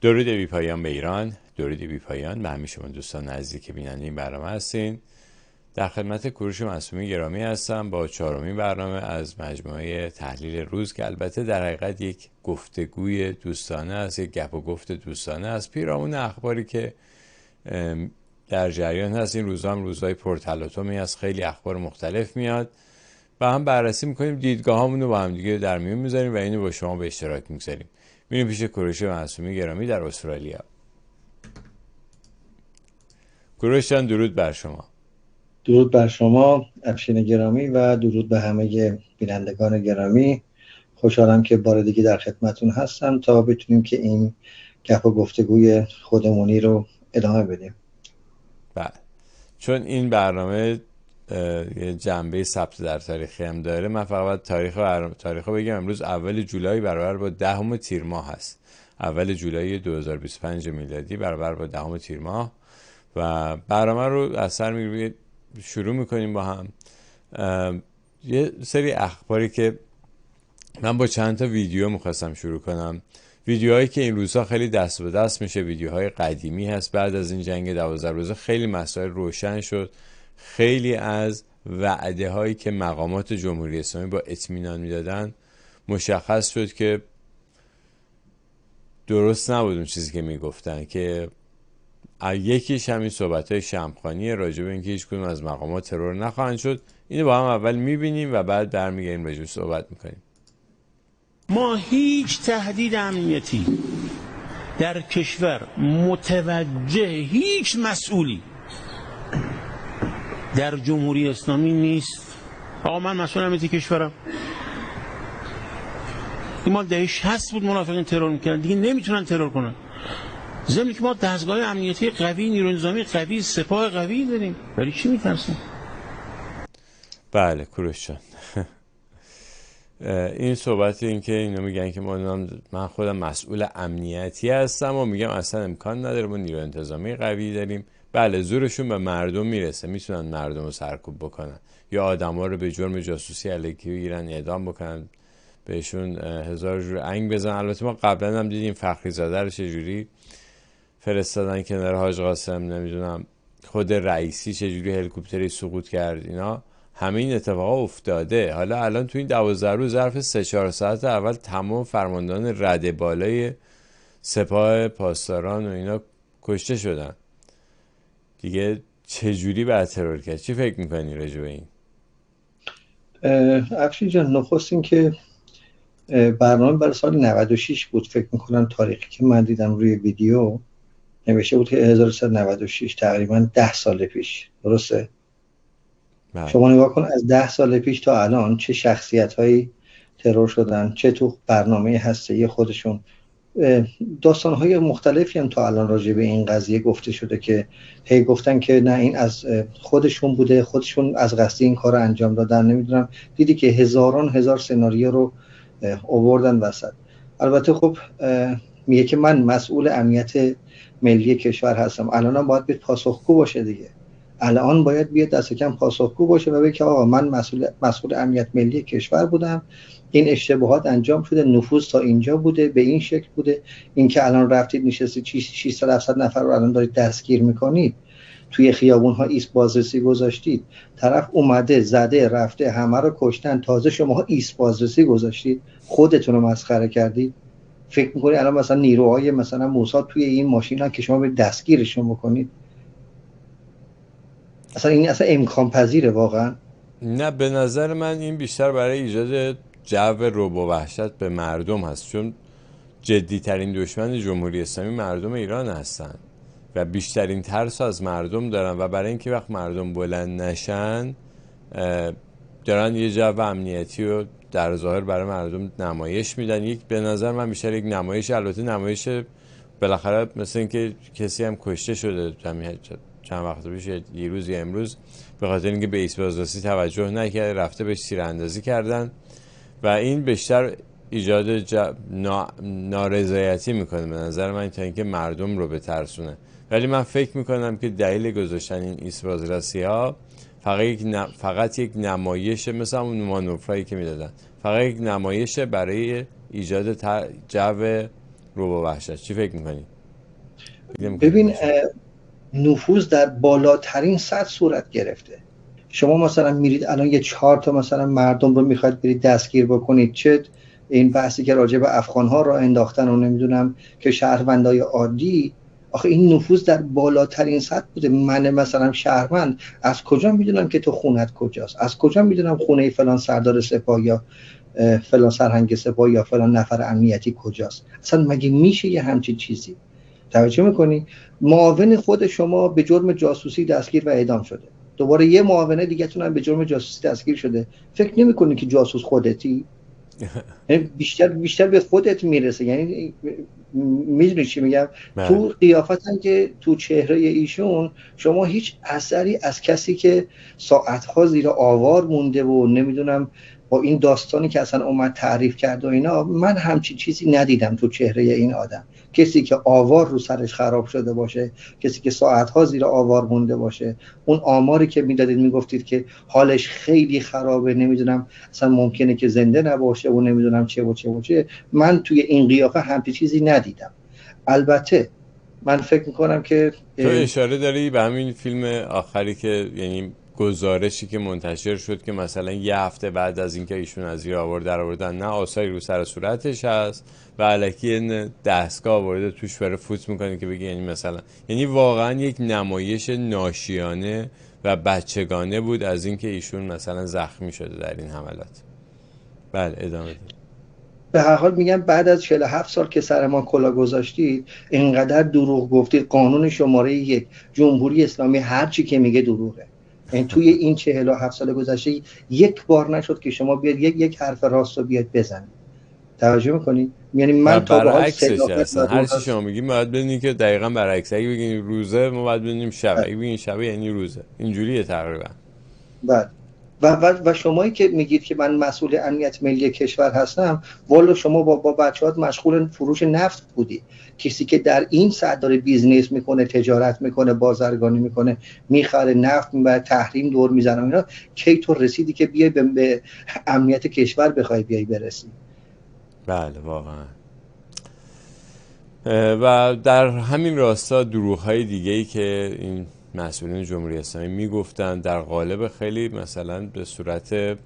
درود بی پایان به ایران، درود بی پایان به همه شما دوستان عزیزی که بیننده این برنامه هستین. در خدمت کوروش معصومی گرامی هستم با چهارمین برنامه از مجموعه تحلیل روز که البته در حقیقت یک گفتگوی دوستانه است، یک گپ و گفت دوستانه است پیرامون اخباری که در جریان هست. این روزها هم روزهای پرتلاطمی است، خیلی اخبار مختلف میاد و هم بررسی میکنیم، دیدگاهامون رو با هم دیگه در میون میذاریم و اینو با شما به اشتراک میگذاریم. میریم پیش کوروش معصومی گرامی در استرالیا. کوروش جان، درود بر شما. درود بر شما افشین گرامی و درود به همه بینندگان گرامی. خوشحالم که بار دیگه در خدمتون هستم تا بتونیم که این گپ و گفتگوی خودمونی رو ادامه بدیم. بله، چون این برنامه یه جنبه ثبت در تاریخی هم داره، من فقط تاریخ رو بگم. امروز اول جولای برابر با 10 تیر ماه هست. اول جولای 2025 میلادی برابر با 10 تیر ماه و برنامه رو از سر میگیریم. شروع میکنیم با هم یه سری اخباری که من با چند تا ویدیو میخواستم شروع کنم. ویدیوهایی که این روزها خیلی دست به دست میشه، ویدیوهای قدیمی هست. بعد از این جنگ 12 روزه خیلی مسائل روشن شد. خیلی از وعده هایی که مقامات جمهوری اسلامی با اطمینان میدادن مشخص شد که درست نبود اون چیزی که میگفتن، که یکیش همین صحبت های شمخانی راجع به اینکه هیچ کدوم از مقامات ترور نخواهند شد. اینو با هم اول میبینیم و بعد برمیگردیم راجع به صحبت میکنیم. ما هیچ تهدید امنیتی در کشور متوجه هیچ مسئولی در جمهوری اسلامی نیست. آقا من مسئول امنیتی کشورم. این مال دهه 60 بود منافقین ترور میکردن، دیگه نمیتونن ترور کنن. ضمن که ما دستگاه امنیتی قوی، نیروی نظامی قوی، سپاه قوی داریم، ولی چی میترسیم؟ بله کوروش جان. این صحبت این که اینو میگن که من خودم مسئول امنیتی هستم و میگم اصلا امکان نداره، ما نیروی انتظامی قوی داریم. بله، زورشون به مردم میرسه، میتونن مردم رو سرکوب بکنن یا آدما رو به جرم جاسوسی علیکی بگیرن اعدام بکنن، بهشون هزار جور انگ بزنن. البته ما قبلا هم دیدیم فخری زاده رو چجوری فرستادن کنار حاج قاسم، نمیدونم خود رئیسی چجوری هلیکوپتری سقوط کرد. اینا همه این اتفاقا افتاده. حالا الان تو این 12 روز ظرف 3-4 ساعت اول تمام فرماندهان رده بالای سپاه پاسداران و اینا کشته شدن. دیگه چجوری بعد ترور کرد؟ چی فکر میکنی راجع به این؟ افشین جان، نخست این که برنامه برای سال 96 بود، فکر میکنم تاریخی که من دیدم روی ویدیو نوشته بود که 1396، تقریبا 10 سال پیش. درسته؟ شما نگاه کن از 10 سال پیش تا الان چه شخصیت هایی ترور شدن، چه تو برنامه هسته‌ای خودشون. داستان های مختلفی هم تا الان راجع به این قضیه گفته شده که هی گفتن که نه این از خودشون بوده، خودشون از قصد این کار رو انجام دادن. نمیدونم دیدی که هزار سناریو رو آوردن وسط. البته خب میگه که من مسئول امنیت ملی کشور هستم. الان هم باید بیاد پاسخگو باشه دیگه. الان باید بیاد دست کم پاسخگو باشه و بگه که آقا من مسئول امنیت ملی کشور بودم، این اشتباهات انجام شده، نفوذ تا اینجا بوده، به این شکل بوده. این که الان رفتید نشستید 600-700 نفر رو الان دارید دستگیر میکنید، توی خیابون ها ایست بازرسی گذاشتید، طرف اومده زده رفته همه رو کشتن، تازه شما ایست بازرسی گذاشتید، خودتون رو مسخره کردید. فکر میکنید الان مثلا نیروهای مثلا موساد توی این ماشینا که شما به دستگیرشون بکنید؟ اصلا این اصلا امکان پذیره واقعا؟ نه، به نظر من این بیشتر برای ایجاد جو رعب و وحشت به مردم هست، چون جدیترین دشمن جمهوری اسلامی مردم ایران هستن و بیشترین ترس از مردم دارن و برای اینکه وقت مردم بلند نشن دارن یه جو امنیتی رو در ظاهر برای مردم نمایش میدن. یک به نظر من بیشتر یک نمایش، البته نمایش بالاخره مثل اینکه کسی هم کشته شده چند وقت پیش، یه روز یا امروز، به خاطر اینکه به ایست بازرسی توجه نکرد رفته بهش تیراندازی کردن و این بیشتر ایجاد نارضایتی میکنه به نظر من تا اینکه مردم رو بترسونه. ولی من فکر میکنم که دلیل گذاشتن این ایست بازرسی ها فقط یک نمایش، مثل اون مانورایی که میدادن، فقط یک نمایش برای ایجاد جو رو با وحشت. چی فکر میکنی؟ ببین نفوذ در بالاترین سطح صورت گرفته. شما مثلا میرید الان یه 4 تا مثلا مردم رو میخواید برید دستگیر بکنید، چه این بحثی که راجع به افغان‌ها را انداختن و نمیدونم که شهروندای عادی، آخه این نفوذ در بالاترین سطح بوده. من مثلا شهروند از کجا میدونم که تو خونت کجاست؟ از کجا میدونم خونه فلان سردار سپاه یا فلان سرهنگ سپاه یا فلان نفر امنیتی کجاست؟ اصلا مگه میشه یه همچین چیزی؟ توجه میکنی؟ معاون خود شما به جرم جاسوسی دستگیر و اعدام شده، دوباره یه معاون دیگه تون هم به جرم جاسوسی دستگیر شده. فکر نمیکنی که جاسوس خودتی؟ بیشتر به خودت میرسه. یعنی میدونی چی میگم؟ تو قیافتن که تو چهره ایشون شما هیچ اثری از کسی که ساعتها زیر آوار مونده و نمیدونم با این داستانی که اصلا اومد تعریف کرد و اینا، من همچین چیزی ندیدم تو چهره این آدم. کسی که آوار رو سرش خراب شده باشه، کسی که ساعتها زیر آوار مونده باشه، اون آماری که میدادید میگفتید که حالش خیلی خرابه، نمیدونم اصلا ممکنه که زنده نباشه و نمیدونم چه و چه و چه، من توی این قیافه همچین چیزی ندیدم. البته من فکر میکنم که تو اشاره داری به همین فیلم آخری که یعنی گزارشی که منتشر شد که مثلا یه هفته بعد از اینکه ایشون از زیر آوار در آوردن، نه آثاری رو سر صورتش هست و الکی دستگاه آورده توش بره فوت میکنه که بگی یعنی مثلا، یعنی واقعا یک نمایش ناشیانه و بچگانه بود از اینکه ایشون مثلا زخمی شده در این حملات. بله ادامه دید. به هر حال میگم بعد از 47 سال که سر ما کلا گذاشتید، اینقدر دروغ گفتید. قانون شماره 1 جمهوری اسلامی هر چی که میگه دروغه. این توی این 47 سال گذشته یک بار نشد که شما بیاد یک حرف راست رو بیاد بزنید. توجه میکنید؟ یعنی من تا به حال هر چی شما میگیم باید بدونید که دقیقاً برعکس. اگه بگین روزه ما باید بدونیم شب، اگه بگین شب یعنی روزه. اینجوریه تقریبا. بله. و شمایی که میگید که من مسئول امنیت ملی کشور هستم، والا شما با بچه‌هات مشغول فروش نفت بودی. کسی که در این سطح داره بیزنس میکنه، تجارت میکنه، بازرگانی میکنه، میخره نفت میبره، تحریم دور میزنه اینا، کی تو رسیدی که بیای به امنیت کشور بخوای بیای برسی؟ بله واقعا. و در همین راستا دروغ‌های دیگه‌ای که این مسئولین جمهوری اسلامی میگفتن در قالب خیلی مثلا به صورت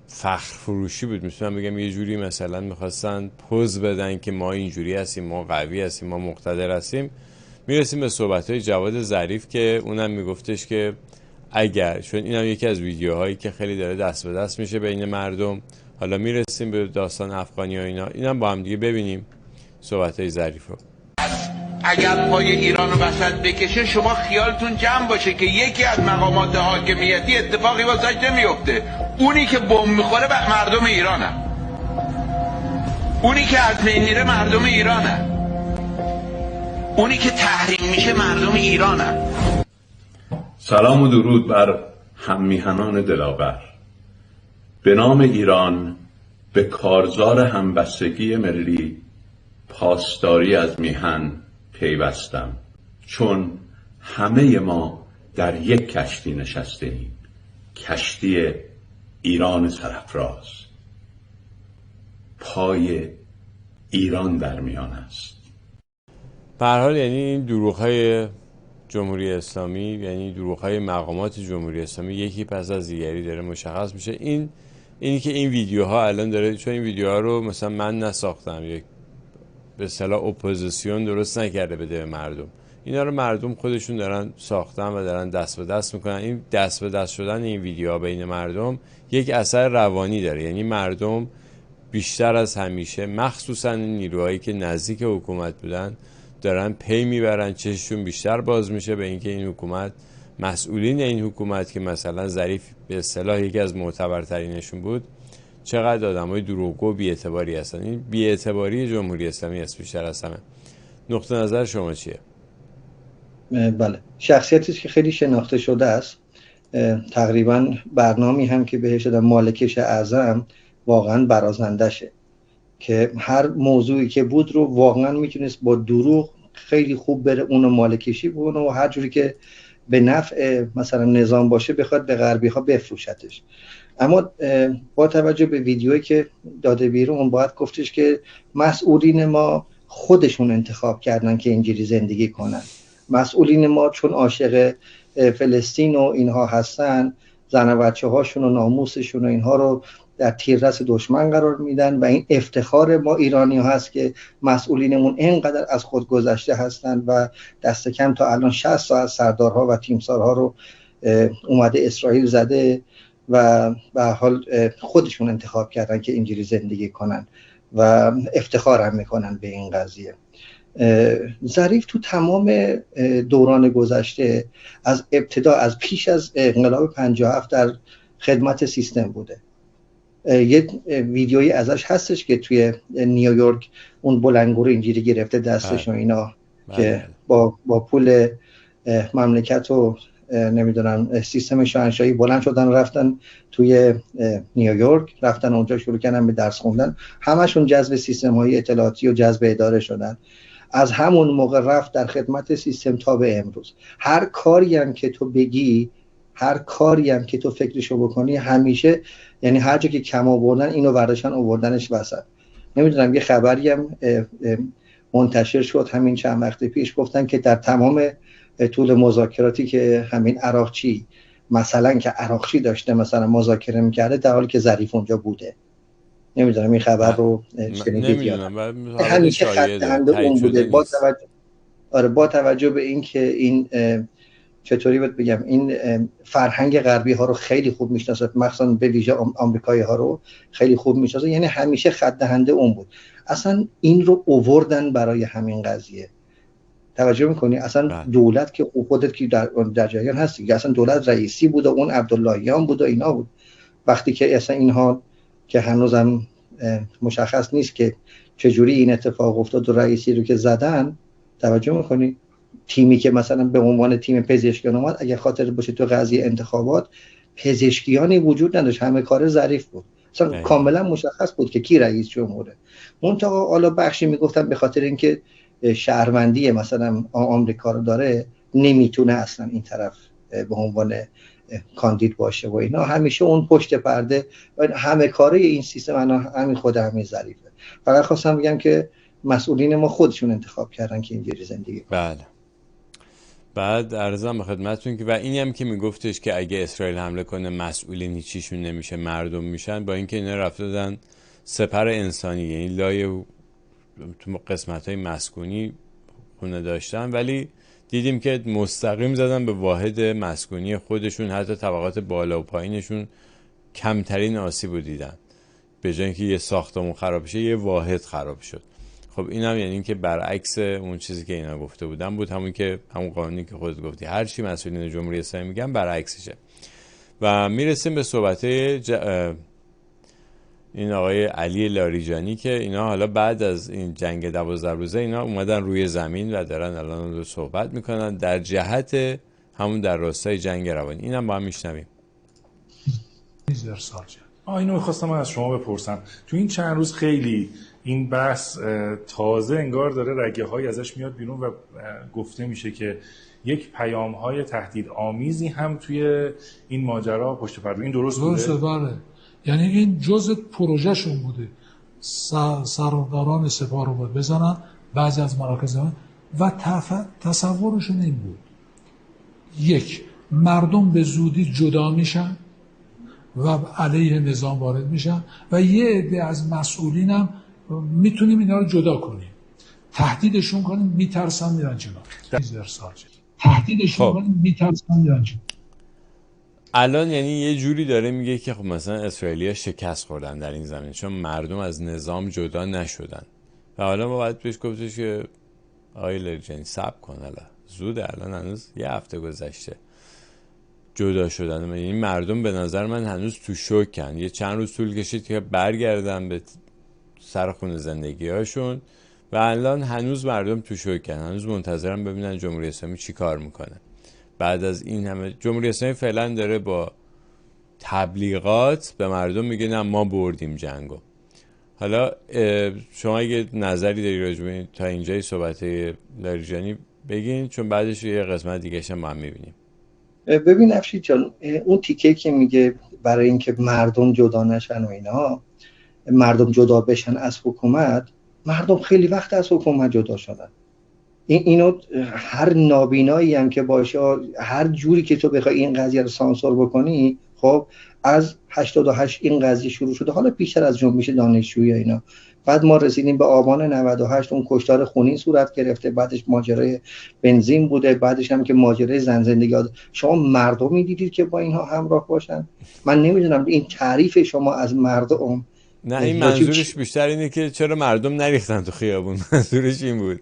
فخر فروشی بود. میتونم بگم یه جوری مثلا میخواستن پوز بدن که ما اینجوری هستیم، ما قوی هستیم، ما مقتدر هستیم. میرسیم به صحبت‌های جواد ظریف که اونم میگفتش که اگر، چون اینم یکی از ویدیوهایی که خیلی داره دست به دست میشه بین مردم. حالا میرسیم به داستان افغانی و اینا، اینم با هم دیگه ببینیم صحبت‌های ظریف رو. اگر پای ایران رو وسط بکشه، شما خیالتون جمع باشه که یکی از مقامات حاکمیتی اتفاقی واسش نمیفته. اونی که بمب میخوره مردم ایرانه، اونی که از بین میره مردم ایرانه، اونی که تحریم میشه مردم ایرانه. سلام و درود بر هممیهنان دلاور. به نام ایران به کارزار همبستگی ملی پاسداری از میهن پیوستم، چون همه ما در یک کشتی نشسته ایم، کشتی ایران سرافراز. پای ایران در میان است. به هر حال یعنی این دروغ‌های جمهوری اسلامی، یعنی دروغ‌های مقامات جمهوری اسلامی یکی پس از دیگری داره مشخص میشه. اینی که این ویدیوها الان داره، چون این ویدیوها رو مثلا من نساختم، یک به اصطلاح اپوزیسیون درست نکرده بده به مردم، اینا رو مردم خودشون دارن ساختن و دارن دست به دست میکنن. این دست به دست شدن این ویدیوها بین مردم یک اثر روانی داره. یعنی مردم بیشتر از همیشه، مخصوصا نیروهایی که نزدیک حکومت بودن، دارن پی میبرن، چششون بیشتر باز میشه به اینکه این حکومت، مسئولین این حکومت که مثلا ظریف به اصطلاح یکی از معتبرترینشون بود، چقدر آدمای دروغگو و بی‌اعتباری هستن. این بی‌اعتباری جمهوری اسلامی است بیشتر از همه. نقطه نظر شما چیه؟ بله، شخصیتی که خیلی شناخته شده است. تقریبا برنامه‌ای هم که بهش دادن مالکش اعظم واقعا برازندشه، که هر موضوعی که بود رو واقعا میتونست با دروغ خیلی خوب بره اونو مالکشی بکنه و هر جوری که به نفع مثلا نظام باشه بخواد به غربی ها بفروشتش. اما با توجه به ویدیویی که داده بیرون باید گفتش که مسئولین ما خودشون انتخاب کردن که اینجوری زندگی کنن. مسئولین ما چون عاشق فلسطین و اینها هستن، زن و بچه هاشون و ناموسشون و اینها رو در تیررس دشمن قرار میدن و این افتخار ما ایرانی ها هست که مسئولینمون اینقدر از خود گذشته هستن و دست کم تا الان 60 تا از سردارها و تیمسارها رو اومده اسرائیل زده و به حال خودشون انتخاب کردن که اینجوری زندگی کنن و افتخار هم میکنن به این قضیه. ظریف تو تمام دوران گذشته از ابتدا، از پیش از انقلاب 57 در خدمت سیستم بوده. یه ویدیویی ازش هستش که توی نیویورک اون بلنگو رو اینجوری گرفته دستش و اینا که با پول مملکت و نمیدونم سیستم شاهنشاهی بلند شدن رفتن توی نیویورک، رفتن اونجا شروع کردن به درس خوندن، همشون جذب سیستم های اطلاعاتی و جذب اداره شدن. از همون موقع رفت در خدمت سیستم تا به امروز. هر کاری هم که تو بگی، هر کاری هم که تو فکرشو بکنی، همیشه یعنی هر جا که کم آوردن اینو برداشتن آوردنش وسط. نمیدونم یه خبری هم منتشر شد همین چند وقت پیش، گفتن که در تمام طول مذاکراتی که همین عراقچی مثلا که عراقچی داشته مثلا مذاکره میکرده در حالی که ظریف اونجا بوده. نمیدونم این خبر رو شنیدید یا نه. همیشه خط دهنده اون بوده. با توجه به این که این چطوری باید بگم این فرهنگ غربی ها رو خیلی خوب میشناسه، مخصوصا به ویژه آمریکایی ها رو خیلی خوب میشناسه، یعنی همیشه خط دهنده اون بود. اصلا این رو آوردن برای همین قضیه. توجه میکنی اصلا دولت که خودت که در جریان هستی، اصلا دولت رئیسی بود و اون عبداللهیان بود و اینا بود. وقتی که اصلا اینها که هنوزم مشخص نیست که چجوری این اتفاق افتاد و رئیسی رو که زدن، توجه میکنی تیمی که مثلا به عنوان تیم پزشکیان اومد، اگه خاطر باشه تو قضیه انتخابات پزشکیانی وجود نداشت، همه کار ظریف بود، اصلا کاملا مشخص بود که کی رئیس جمهوره. منتها حالا بخشی میگفتن به خاطر اینکه شهروندی مثلا آمریکا رو داره نمیتونه اصلا این طرف به عنوان کاندید باشه و اینا. همیشه اون پشت پرده همه کاره این سیستم همین خود همین ظریفه. فقط خواستم بگم که مسئولین ما خودشون انتخاب کردن که اینجوری زندگی کنن. بله. بعد عرضم به خدمتتون که و اینی هم که میگفتش که اگه اسرائیل حمله کنه مسئولین هیچیشون نمیشه، مردم میشن، با اینکه اینا رفته دادن سپر انسانی، یعنی لای تو قسمت‌های مسکونی خونه داشتن، ولی دیدیم که مستقیم زدن به واحد مسکونی خودشون، حتی طبقات بالا و پایینشون کمترین آسیب رو دیدن. به جای اینکه یه ساختمون خراب شه یه واحد خراب شد. خب اینم یعنی این که برعکس اون چیزی که اینا گفته بودن بود، همون قانونی که خودت گفتی هر چی مسئولین جمهوری اسلامی میگن برعکسشه. و میرسیم به صحبت این آقای علی لاریجانی که اینا حالا بعد از این جنگ 12 روزه اینا اومدن روی زمین و دارن الان رو صحبت میکنن در جهت همون در راستای جنگ روانی. اینم با هم میشنویم. اینو میخواستم از شما بپرسم. تو این چند روز خیلی این بحث تازه انگار داره رگه های ازش میاد بیرون و گفته میشه که یک پیام های تهدید آمیزی هم توی این ماجرا پشت پرده. این درست بوده؟ بله. یعنی این جزء پروژهشون بوده، سرداران سپاه رو باید بزنن بعضی از مراکز و تصورشون این بود یک، مردم به زودی جدا میشن و علیه نظام وارد میشن و یه عده از مسئولین هم میتونیم اینا رو جدا کنیم، تهدیدشون کنیم، میترسن میرن جلو. تهدیدشون کنیم، میترسن میرن جلو. الان یعنی یه جوری داره میگه که خب مثلا اسرائیلی‌ها شکست خوردن در این زمین چون مردم از نظام جدا نشدن و حالا ما باید پیش گفتش که آقای لاریجانی صبر کن، حالا زوده، الان هنوز یه هفته گذشته جدا شدن. یعنی مردم به نظر من هنوز تو شوکن. یه چند روز طول کشید که برگردن به سرخون زندگی هاشون و الان هنوز مردم تو شوکن، هنوز منتظرن ببینن جمهوری اسلامی چی کار میکنه. بعد از این همه جمهوری اسلامی فعلا داره با تبلیغات به مردم میگه نه ما بردیم جنگو. حالا شما اگه نظری داری راجع به تا اینجای صحبت لاریجانی بگین، چون بعدش یه قسمت دیگه هم میبینیم. ببین افشین جان، اون تیکه که میگه برای اینکه مردم جدا نشن و اینا، مردم جدا بشن از حکومت، مردم خیلی وقت از حکومت جدا شدن. اینو هر نابینایی هم که باشه، هر جوری که تو بخوای این قضیه رو سانسور بکنی، خب از 88 این قضیه شروع شده، حالا بیشتر از جنبش دانشجویی اینا، بعد ما رسیدیم به آبان 98 اون کشتار خونین صورت گرفته، بعدش ماجرای بنزین بوده، بعدش هم که ماجرای زن زندگی. شما مردمی دیدید که با اینها همراه باشن؟ من نمیدونم این تعریف شما از مردم. نه این منظورش بیشتر اینه که چرا مردم نریختن تو خیابون، منظورش این بود.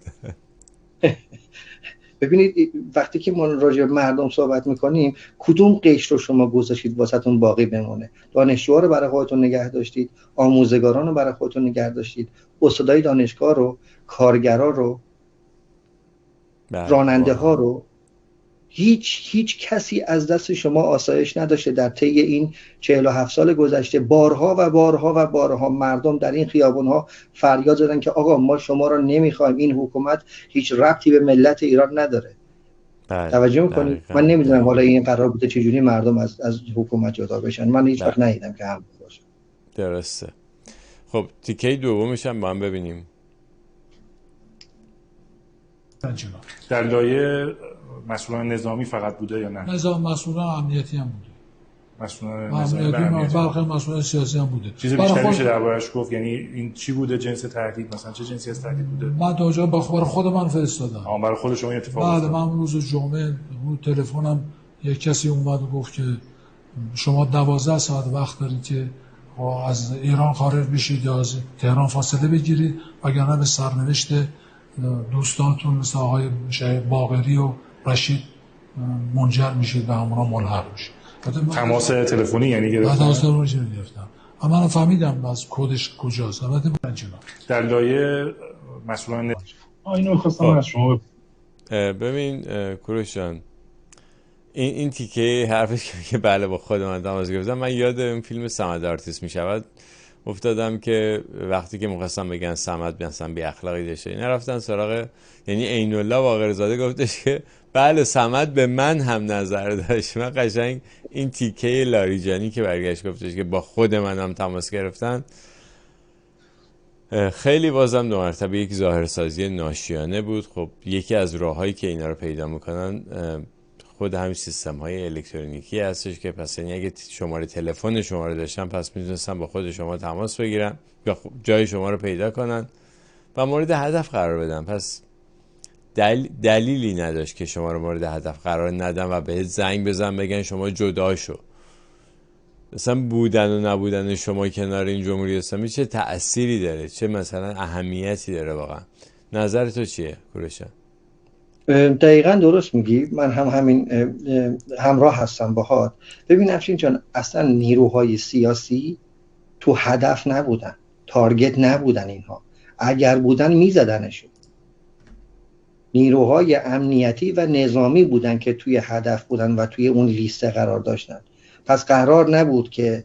ببینید وقتی که ما راجع به مردم صحبت میکنیم، کدوم قشر رو شما گذاشتید واسهتون باقی بمونه؟ دانشجوها رو برای خودتون نگه داشتید، آموزگاران رو برای خودتون نگه داشتید، استادای دانشگاه رو، کارگرا رو، راننده ها رو. هیچ کسی از دست شما آسایش نداشته. در طی این 47 سال گذشته بارها و بارها و بارها مردم در این خیابون‌ها فریاد زدن که آقا ما شما رو نمیخوایم، این حکومت هیچ ربطی به ملت ایران نداره. توجه میکنید؟ من نمیدونم حالا این قرار بوده چجوری مردم از حکومت جدا بشن. من هیچ وقت ندیدم که هم باشه. درسته. خب تیکه دومش هم با هم ببینیم. در لایه مسئولان نظامی فقط بوده یا نه؟ مسئولان امنیتی هم بوده. مسئولان نظامی برخی مسئولان سیاسی هم بوده. چیز بیشتری میشه دربارش گفت؟ یعنی این چی بوده جنس تهدید؟ مثلا چه جنسی از تهدید بوده؟ من دوجا برای خود من فرستادم. برای خود شما این اتفاق افتاد؟ بله، من روز جمعه تلفنم یک کسی اومد و گفت که شما 12 ساعت وقت دارید که از ایران خارج بشید یا از تهران فاصله بگیرید، وگرنه به سرنوشت دوستانتون مثل آقای باقری و رشید منجر میشید و همونا ملحق میشید. تماس تلفنی یعنی گرفتن؟ تماس تلفنی گرفتم. اما من فهمیدم از کدش کجاست. البته در لایه مسئولان اینو می‌خواستم از شما ببین کوروش جان، این تیکه حرفش که بله با خود من تماس گرفتم، من یاد این فیلم صمد آرتیست میشود افتادم که وقتی که می‌خواستم بگن صمد مثلا بی اخلاقی داشته، نرفتن سراغ، یعنی عین الله باقرزاده گفتش که بله صمد به من هم نظر داشت. من قشنگ این تیکه لاریجانی که برگشت گفتش که با خود من هم تماس گرفتن، خیلی بازم دو مرتبه یک ظاهرسازی ناشیانه بود. خب یکی از راههایی که اینا رو پیدا میکنن خود همین سیستم های الکترونیکی هستش که پس یعنی اگه شماره تلفن شما رو داشتن پس میتونستن با خود شما تماس بگیرن یا جای شما رو پیدا کنن و مورد هدف قرار بدن. پس دلیلی نداشت که شما رو مورد هدف قرار ندن و بهت زنگ بزن بگن شما جدا شو. مثلا بودن و نبودن شما کنار این جمهوری اسلامی چه تأثیری داره، چه مثلا اهمیتی داره واقعا؟ نظر تو چیه کوروش؟ دقیقاً درست میگی. من هم همین همراه هستم باهات. ببین افشین جان، اصلا نیروهای سیاسی تو هدف نبودن، تارگت نبودن. اینها اگر بودن میزدنشون. نیروهای امنیتی و نظامی بودن که توی هدف بودن و توی اون لیست قرار داشتن. پس قرار نبود که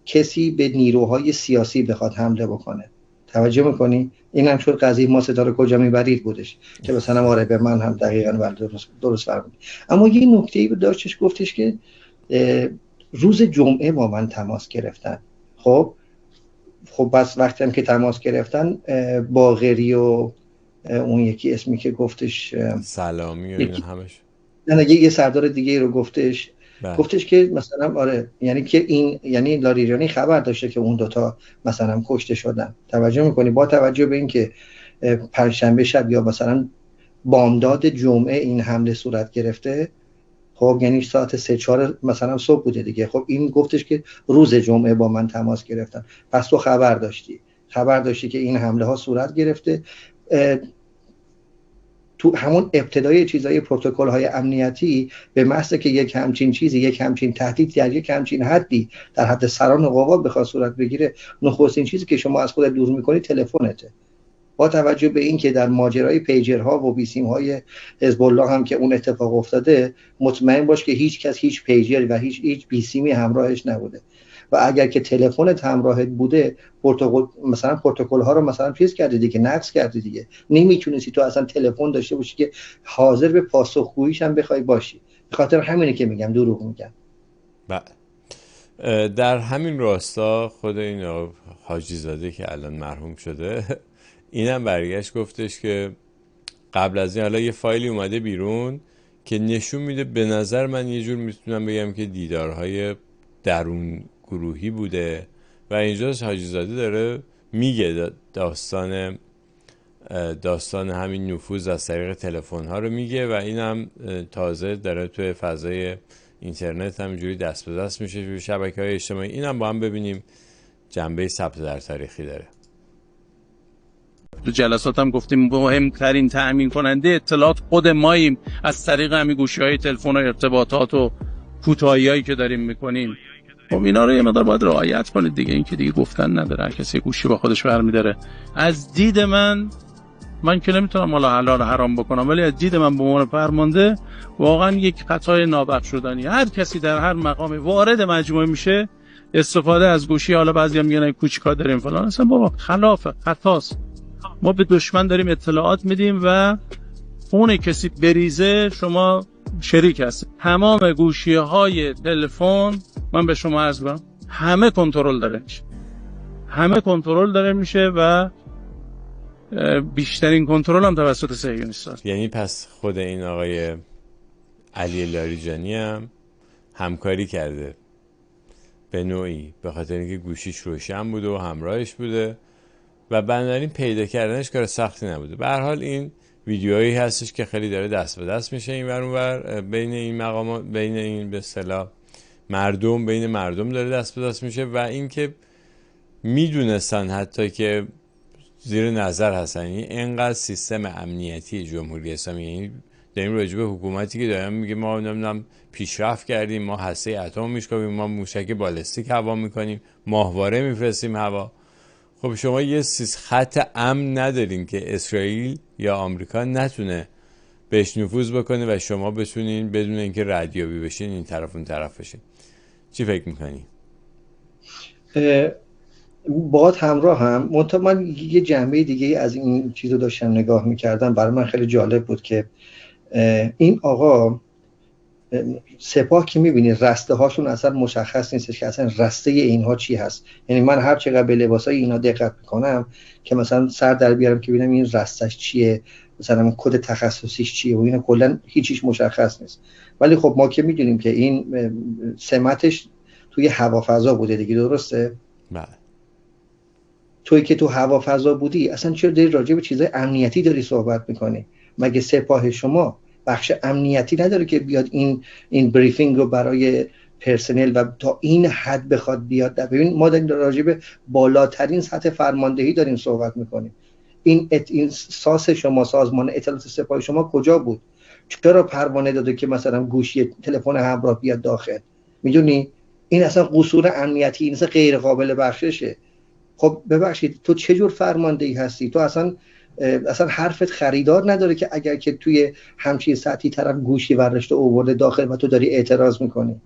کسی به نیروهای سیاسی بخواد حمله بکنه. توجه میکنی؟ این هم شد قضیه ما ستاره کجا میبرید بودش که مثلا آره به من هم دقیقاً درست فرمودی. اما یه نکته‌ای داشتش، گفتش که روز جمعه با من تماس گرفتن. خب بس وقتی هم که تماس گرفتن، باقری و اون یکی اسمی که گفتش سلامی و این همش، نه یه سردار دیگه رو گفتش گفتش که مثلا آره، یعنی که این یعنی لاریجانی خبر داشته که اون دوتا مثلا کشته شدن. توجه میکنی؟ با توجه به این که پنجشنبه شب یا مثلا بامداد جمعه این حمله صورت گرفته، خب یعنی ساعت 3-4 مثلا صبح بوده دیگه. خب این گفتش که روز جمعه با من تماس گرفتن. پس تو خبر داشتی که این حمله ها صورت گرفته. تو همون ابتدای چیزای پروتکل های امنیتی به محض که یک همچین چیزی، یک همچین تهدید در یک همچین حدی در حد سران قوا بخواد صورت بگیره، نخستین چیزی که شما از خودت دور میکنی تلفنته. با توجه به این که در ماجرای پیجرها و بیسیم های حزب الله هم که اون اتفاق افتاده، مطمئن باش که هیچ کس هیچ پیجر و هیچ بیسیمی همراهش نبوده. و اگر که تلفنت همراهت بوده، مثلا پروتکل ها رو مثلا چیز کردی دیگه، نقض کردی دیگه. نمیتونستی تو اصلا تلفن داشته باشی که حاضر به پاسخگوییش هم بخوای باشی. به خاطر همینه که میگم دروغ میگم. بله در همین راستا خود این حاجی زاده که الان مرحوم شده اینم برگشت گفتش که قبل از این حالا یه فایلی اومده بیرون که نشون میده، به نظر من یه جور میتونم بگم که دیدارهای درون گروهی بوده و اینجا حاجی زاده داره میگه داستان همین نفوذ از طریق تلفن ها رو میگه و اینم تازه داره توی فضای اینترنت همینجوری دست به دست میشه توی شبکه‌های اجتماعی. اینم با هم ببینیم جنبه ثبت در تاریخی داره. تو جلسات هم گفتیم مهمترین تأمین کننده اطلاعات خود ماییم از طریق همین گوشی‌های تلفن و ارتباطات و کوتاهی‌هایی که داریم میکنیم. خب اینا رو یه مقدار باید رعایت کنید دیگه، این که دیگه گفتن نداره، هر کسی گوشی با خودش برمی‌داره. از دید من که نمیتونم حالا حلال حرام بکنم، ولی از دید من به عنوان فرمانده واقعا یک خطای نابخشودنی. هر کسی در هر مقامی وارد مجموعه میشه استفاده از گوشی، حالا بعضی هم میگن کوچیکا داریم فلان، اصلا بابا خلافه، خطاست. ما به دشمن داریم اطلاعات میدیم و خون کسی بریزه شما شریک هست. تمام گوشی‌های تلفن من به شما عرض کنم همه کنترل داره میشه و بیشترین کنترل هم توسط صهیونیست‌ها. یعنی پس خود این آقای علی لاریجانی هم همکاری کرده به نوعی، به خاطر اینکه گوشیش روشن بوده و همراهش بوده و بنابراین پیدا کردنش کار سختی نبوده. به هر حال این ویدیوهایی هستش که خیلی داره دست به دست میشه این ور اون ور بین این مقامات، بین این به اصطلاح بین مردم داره دست به دست میشه و اینکه میدونستن حتی که زیر نظر هستن، یعنی اینقدر سیستم امنیتی جمهوری اسلامی، یعنی داریم راجع به حکومتی که داریم میگه ما نمیدونم پیشرفت کردیم، ما هسته اتم میشکافیم، ما موشک بالستیک هوا میکنیم، ماهواره میفرستیم هوا. خب شما یه خط امن ندارین که اسرائیل یا آمریکا نتونه بهش نفوذ بکنه و شما بتونین بدون اینکه ردیابی بشین این طرف اون طرف بشین. چی فکر میکنی؟ باهات همراه هم. من یه جنبه دیگه از این چیزو داشتم نگاه میکردم، برای من خیلی جالب بود که این آقا سپاه که میبینید رسته هاشون اصلا مشخص نیستش که اصلا رسته اینها چی هست. یعنی من هر چقدر به لباسای اینا دقت میکنم که مثلا سر در بیارم که ببینم این رستش چیه، مثلا کد تخصصیش چیه و اینا کلا هیچیش مشخص نیست. ولی خب ما که میدونیم که این سمتش توی هوافضا بوده دیگه، درسته؟ بله. توی که تو هوافضا بودی اصلا چرا داری راجع به چیزای امنیتی داری صحبت میکنی؟ مگه سپاه شما بخش امنیتی نداره که بیاد این بریفینگ رو برای پرسنل و تا این حد بخواد بیاد؟ ببین ما داریم راجع به بالاترین سطح فرماندهی داریم صحبت میکنیم. این ساس شما، سازمان اطلاعات سپاه شما کجا بود؟ چرا پروانه داده که مثلا گوشی تلفن همراه بیاد داخل؟ میدونی این اصلا قصور امنیتی، این اصلا غیر قابل بخششه. خب ببخشید تو چه جور فرماندهی هستی؟ تو اصلا حرفت خریدار نداره که اگر که توی همچین سطحی طرف گوشی ورشته آورده داخل و تو داری اعتراض میکنی،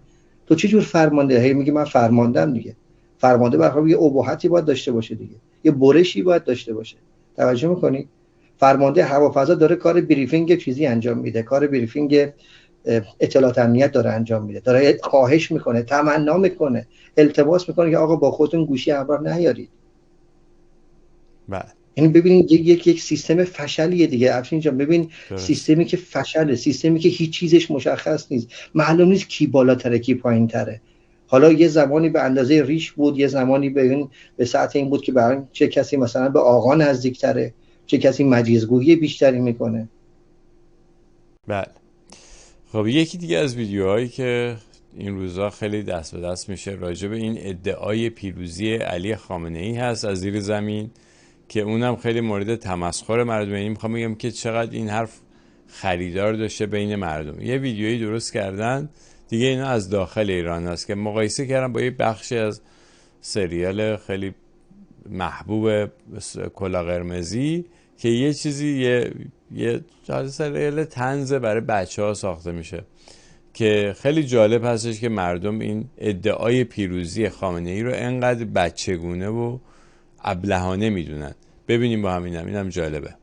تو چه جور فرماندهی؟ میگی من فرماندم دیگه. فرمانده برای یه اباحتی باید داشته باشه دیگه، یه برشی باید داشته باشه. توجه میکنی؟ فرمانده هوافضا داره کار بریفینگ چیزی انجام میده، کار بریفینگ اطلاعات امنیت داره انجام میده، داره خواهش میکنه، تمنا میکنه، التماس میکنه که آقا با خودتون گوشی همراه نیارید. بله. یعنی ببینید یک سیستم فشلیه دیگه. افشین جان ببین سیستمی که فشله، سیستمی که هیچ چیزش مشخص نیست، معلوم نیست کی بالاتره کی پایینتره. حالا یه زمانی به اندازه ریش بود، یه زمانی به سطح این بود که برای چه کسی مثلا به آقا نزدیکتره، چه کسی مجیزگویی بیشتری میکنه. بله. خب یکی دیگه از ویدیوهایی که این روزا خیلی دست به دست میشه راجع به این ادعای پیروزی علی خامنه‌ای هست از زیر زمین که اونم خیلی مورد تمسخر مردم. یعنی میخوام بگم که چقدر این حرف خریدار داشته بین مردم. یه ویدیویی درست کردن دیگه، اینا از داخل ایران هست که مقایسه کردن با یه بخشی از سریال خیلی محبوب کلا قرمزی که یه چیزی یه سریال طنز برای بچه‌ها ساخته میشه که خیلی جالب هستش که مردم این ادعای پیروزی خامنه‌ای رو انقدر بچگونه و ابلهانه میدونن. ببینیم با اینم جالبه.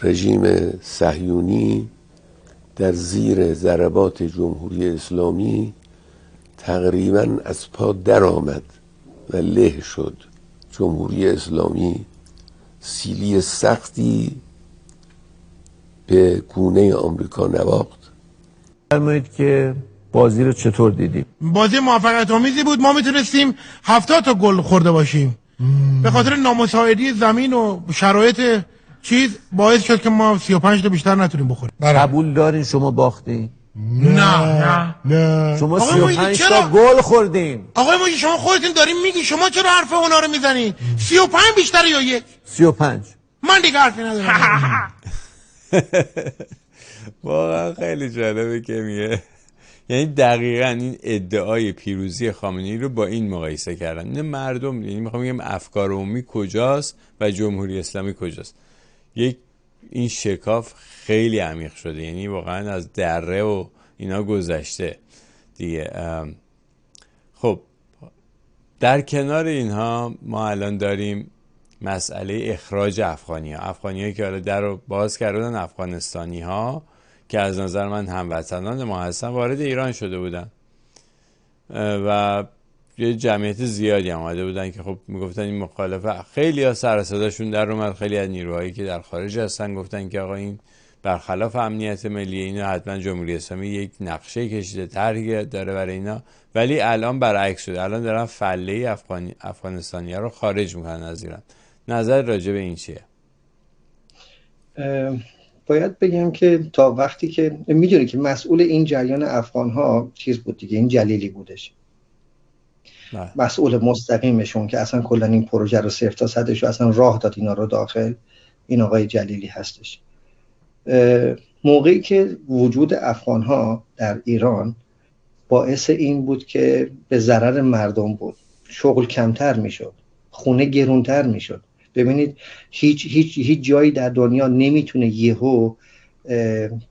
رژیم صهیونی در زیر ضربات جمهوری اسلامی تقریبا از پا در آمد و له شد، جمهوری اسلامی سیلی سختی به گونه آمریکا نواخت. فرمایید که بازی رو چطور دیدیم؟ بازی موفقیت آمیزی بود. ما میتونستیم 70 تا گل خورده باشیم. به خاطر نامساعدی زمین و شرایط چیز باعث شد که ما 35 تا بیشتر نتونیم بخوریم. قبول دارین شما باختین؟ نه شما 35 تا گل خوردین. آقای ماجی شما خودتون دارین میگی، شما چرا حرف اونا رو میزنید؟ 35 بیشتر یا یک؟ 35. من دیگه حرفی ندارم. واقعا خیلی جالبه که میگه، یعنی دقیقاً این ادعای پیروزی خامنه‌ای رو با این مقایسه کردن. این مردم، یعنی میخوام بگم افکار عمومی کجاست و جمهوری اسلامی کجاست. این شکاف خیلی عمیق شده، یعنی واقعا از دره و اینا گذشته دیگه. خب در کنار اینها ما الان داریم مسئله اخراج افغانی‌ها که حالا در رو باز کردن، افغانستانی‌ها که از نظر من هموطنان ما هستن وارد ایران شده بودن و یه جمعیت زیادی هم آمده بودن که خب میگفتن این مخالفه، خیلی ها سر صداشون در اومد، خیلی از نیروهایی که در خارج هستن گفتن که آقا این برخلاف امنیت ملی، اینو حتما جمهوری اسلامی یک نقشه کشیده، طرحی داره برای اینا. ولی الان برعکس شده، الان دارن فله افغانستانی‌ها رو خارج میکنن از ایران. نظر راجع به این چیه؟ باید بگم که تا وقتی که میدونی که مسئول این جریان افغان‌ها چیز بود دیگه، این جلیلی بودش. مسئول مستقیمشون که اصلا کلا این پروژه رو صفر تا صدش رو اصلا راه داد اینا رو داخل، این آقای جلیلی هستش. موقعی که وجود افغان‌ها در ایران باعث این بود که به ضرر مردم بود، شغل کمتر میشد، خونه گرونتر میشد. ببینید هیچ جایی در دنیا نمیتونه یهو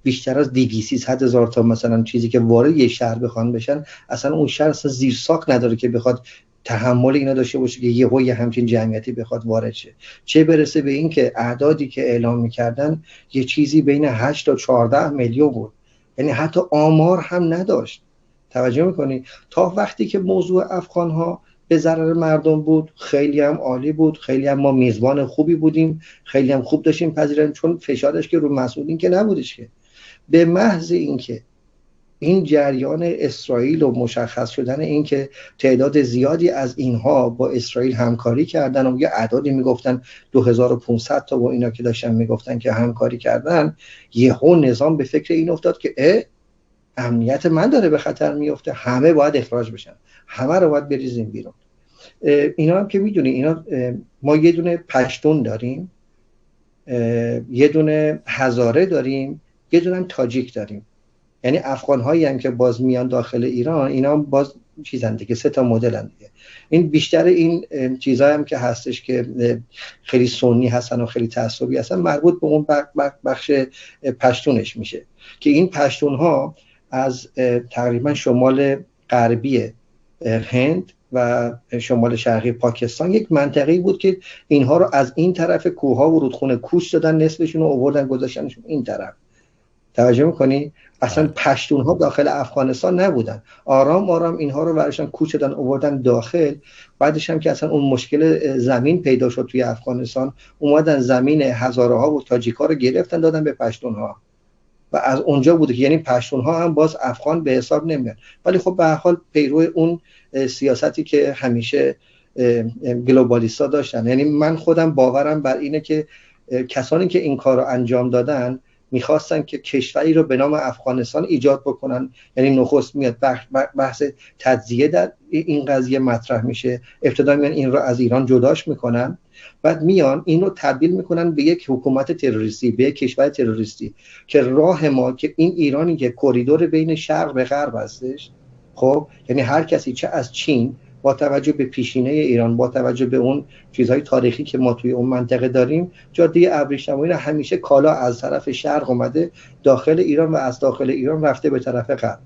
بیشتر از 200,000 تا مثلا چیزی که وارد یه شهر بخوان بشن، اصلا اون شهر اصلا زیرساخت نداره که بخواد تحمل اینا داشته باشه که یهو یه همچین جمعیتی بخواد وارد شه. چه برسه به این که اعدادی که اعلام میکردن یه چیزی بین 8 تا 14 میلیون بود، یعنی حتی آمار هم نداشت. توجه میکنی؟ تا وقتی که موضوع افغان‌ها به ضرر مردم بود، خیلی هم عالی بود، خیلی هم ما میزبان خوبی بودیم، خیلی هم خوب داشتیم پذیرفتیم، چون فشارش که رو مسئولین که نبودش که. به محض اینکه این جریان اسرائیل و مشخص شدن این که تعداد زیادی از اینها با اسرائیل همکاری کردن و یه اعدادی میگفتن 2500 تا با اینا که داشتن میگفتن که همکاری کردن، یهو نظام به فکر این افتاد که امنیت من داره به خطر میفته، همه باید اخراج بشن، همه رو باید بریزیم بیرون. اینا هم که میدونی، اینا ما یه دونه پشتون داریم، یه دونه هزاره داریم، یه دونه هم تاجیک داریم. یعنی افغان هایی هم که باز میان داخل ایران، اینا هم باز چیزن دیگه، 3 تا مدلن دیگه. این بیشتر این چیزا هم که هستش که خیلی سنی هستن و خیلی تعصبی هستن، مربوط به اون بخش پشتونش میشه که این پشتون ها از تقریبا شمال غربی هند و شمال شرقی پاکستان یک منطقه‌ای بود که اینها رو از این طرف کوه‌ها و رودخونه کوچ دادن، نصفشون رو آوردن گذاشتنشون این طرف. توجه می‌کنی؟ اصلا پشتون‌ها داخل افغانستان نبودن، آرام آرام اینها رو براشون کوچ دادن آوردن داخل. بعدش هم که اصلا اون مشکل زمین پیدا شد توی افغانستان، اومدن زمین هزاره‌ها و تاجیک‌ها رو گرفتن دادن به پشتون‌ها و از اونجا بوده که یعنی پشتون‌ها هم باز افغان به حساب نمیاد. ولی خب به هر حال پیرو اون سیاستی که همیشه گلوبالیستا داشتن. یعنی من خودم باورم بر اینه که کسانی که این کار رو انجام دادن میخواستن که کشوری رو به نام افغانستان ایجاد بکنن. یعنی نخست میاد بحث تجزیه در این قضیه مطرح میشه، ابتدا میان این رو از ایران جداش میکنن، بعد میان این رو تبدیل میکنن به یک حکومت تروریستی، به یک کشور تروریستی که راه ما که این ایرانی که کریدور بین شرق به غرب هستش، خب یعنی هر کسی چه از چین با توجه به پیشینه ایران، با توجه به اون چیزهای تاریخی که ما توی اون منطقه داریم، جاده ابریشمانی همیشه کالا از طرف شرق اومده داخل ایران و از داخل ایران رفته به طرف غرب.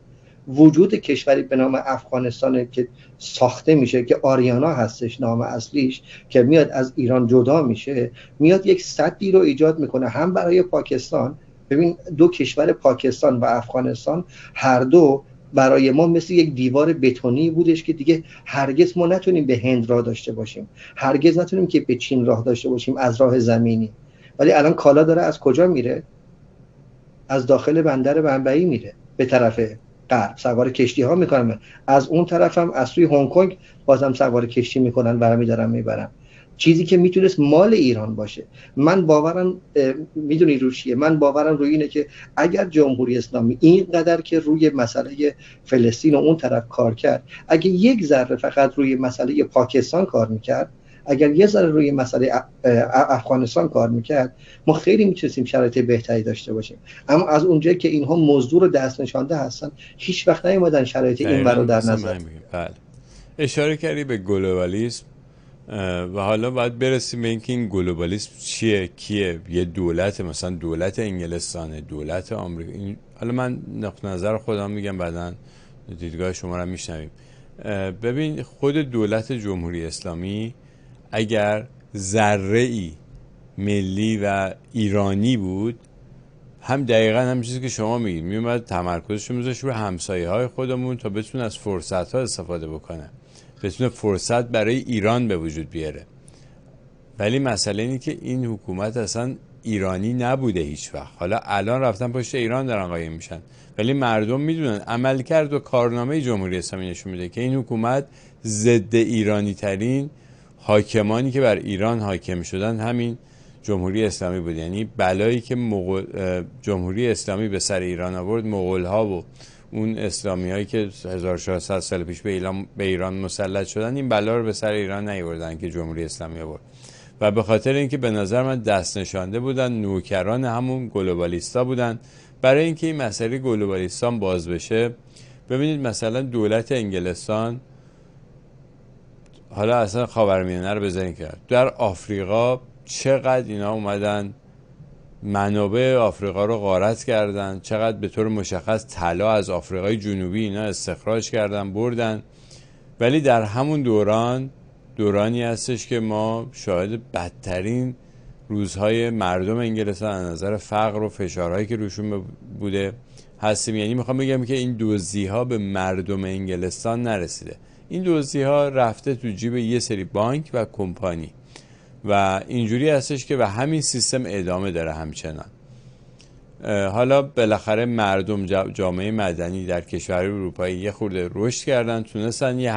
وجود کشوری به نام افغانستان که ساخته میشه، که آریانا هستش نام اصلیش، که میاد از ایران جدا میشه، میاد یک سدی رو ایجاد میکنه هم برای پاکستان. ببین دو کشور پاکستان و افغانستان هر دو برای ما مثل یک دیوار بتونی بودش که دیگه هرگز ما نتونیم به هند راه داشته باشیم، هرگز نتونیم که به چین راه داشته باشیم از راه زمینی. ولی الان کالا داره از کجا میره؟ از داخل بندر بمبئی میره به طرف غرب، سوار کشتی ها میکنن، از اون طرف هم از سوی هنگ کنگ بازم سوار کشتی میکنن برمیدارن میبرن، چیزی که میتونست مال ایران باشه. من باورم میدونی رو چیه؟ من باورم روی اینه که اگر جمهوری اسلامی اینقدر که روی مسئله فلسطین و اون طرف کار کرد، اگه یک ذره فقط روی مسئله پاکستان کار میکرد، اگر یه ذره روی مسئله افغانستان کار میکرد، ما خیلی میتونستیم شرایط بهتری داشته باشیم. اما از اونجایی که اینها مزدور و دست نشانده هستن، هیچ وقت نیومدن شرایط این رو در نظر. بله. اشاره کردی به گلوبالیسم و حالا باید برسیم به اینکه این گلوبالیسم چیه، کیه؟ یه دولت، مثلا دولت انگلستانه، دولت آمریکا. حالا من نقطه نظر خودم میگم، بعداً دیدگاه شما رو میشنویم. ببین، خود دولت جمهوری اسلامی اگر ذره‌ای ملی و ایرانی بود، هم دقیقاً هم چیزی که شما میگید، میومد تمرکزش رو میذاشت روی همسایه‌های خودمون تا بتونه از فرصت‌ها استفاده بکنه، بتونه فرصت برای ایران به وجود بیاره. ولی مسئله اینه که این حکومت اصلا ایرانی نبوده هیچ وقت. حالا الان رفتن پشت ایران دارن قایم میشن، ولی مردم میدونن عملکرد و کارنامه جمهوری اسلامی نشون میده که این حکومت ضد ایرانی ترین حاکمانی که بر ایران حاکم شدن همین جمهوری اسلامی بود. یعنی بلایی که جمهوری اسلامی به سر ایران آورد، مغول‌ها و اون اسلامی هایی که 1400 سال پیش به ایران مسلط شدن، این بلا رو به سر ایران نیاوردن که جمهوری اسلامی آورد. و به خاطر اینکه به نظر من دست نشانده بودن، نوکران همون گلوبالیستا بودن. برای اینکه این مسئله گلوبالیستان باز بشه، ببینید مثلا دولت انگلستان، حالا اصلا خاورمیانه رو بزنید که در آفریقا چقدر اینا اومدن منابع آفریقا رو غارت کردن، چقدر به طور مشخص طلا از آفریقای جنوبی اینا استخراج کردن بردن. ولی در همون دورانی هستش که ما شاهد بدترین روزهای مردم انگلستان از نظر فقر و فشارهایی که روشون بوده هستیم. یعنی میخوام بگم که این دزدی‌ها به مردم انگلستان نرسیده، این دزدی‌ها رفته تو جیب یه سری بانک و کمپانی و اینجوری هستش که به همین سیستم ادامه داره همچنان. حالا بالاخره مردم، جامعه مدنی در کشور اروپایی یه خورده رشد کردن، تونستن یه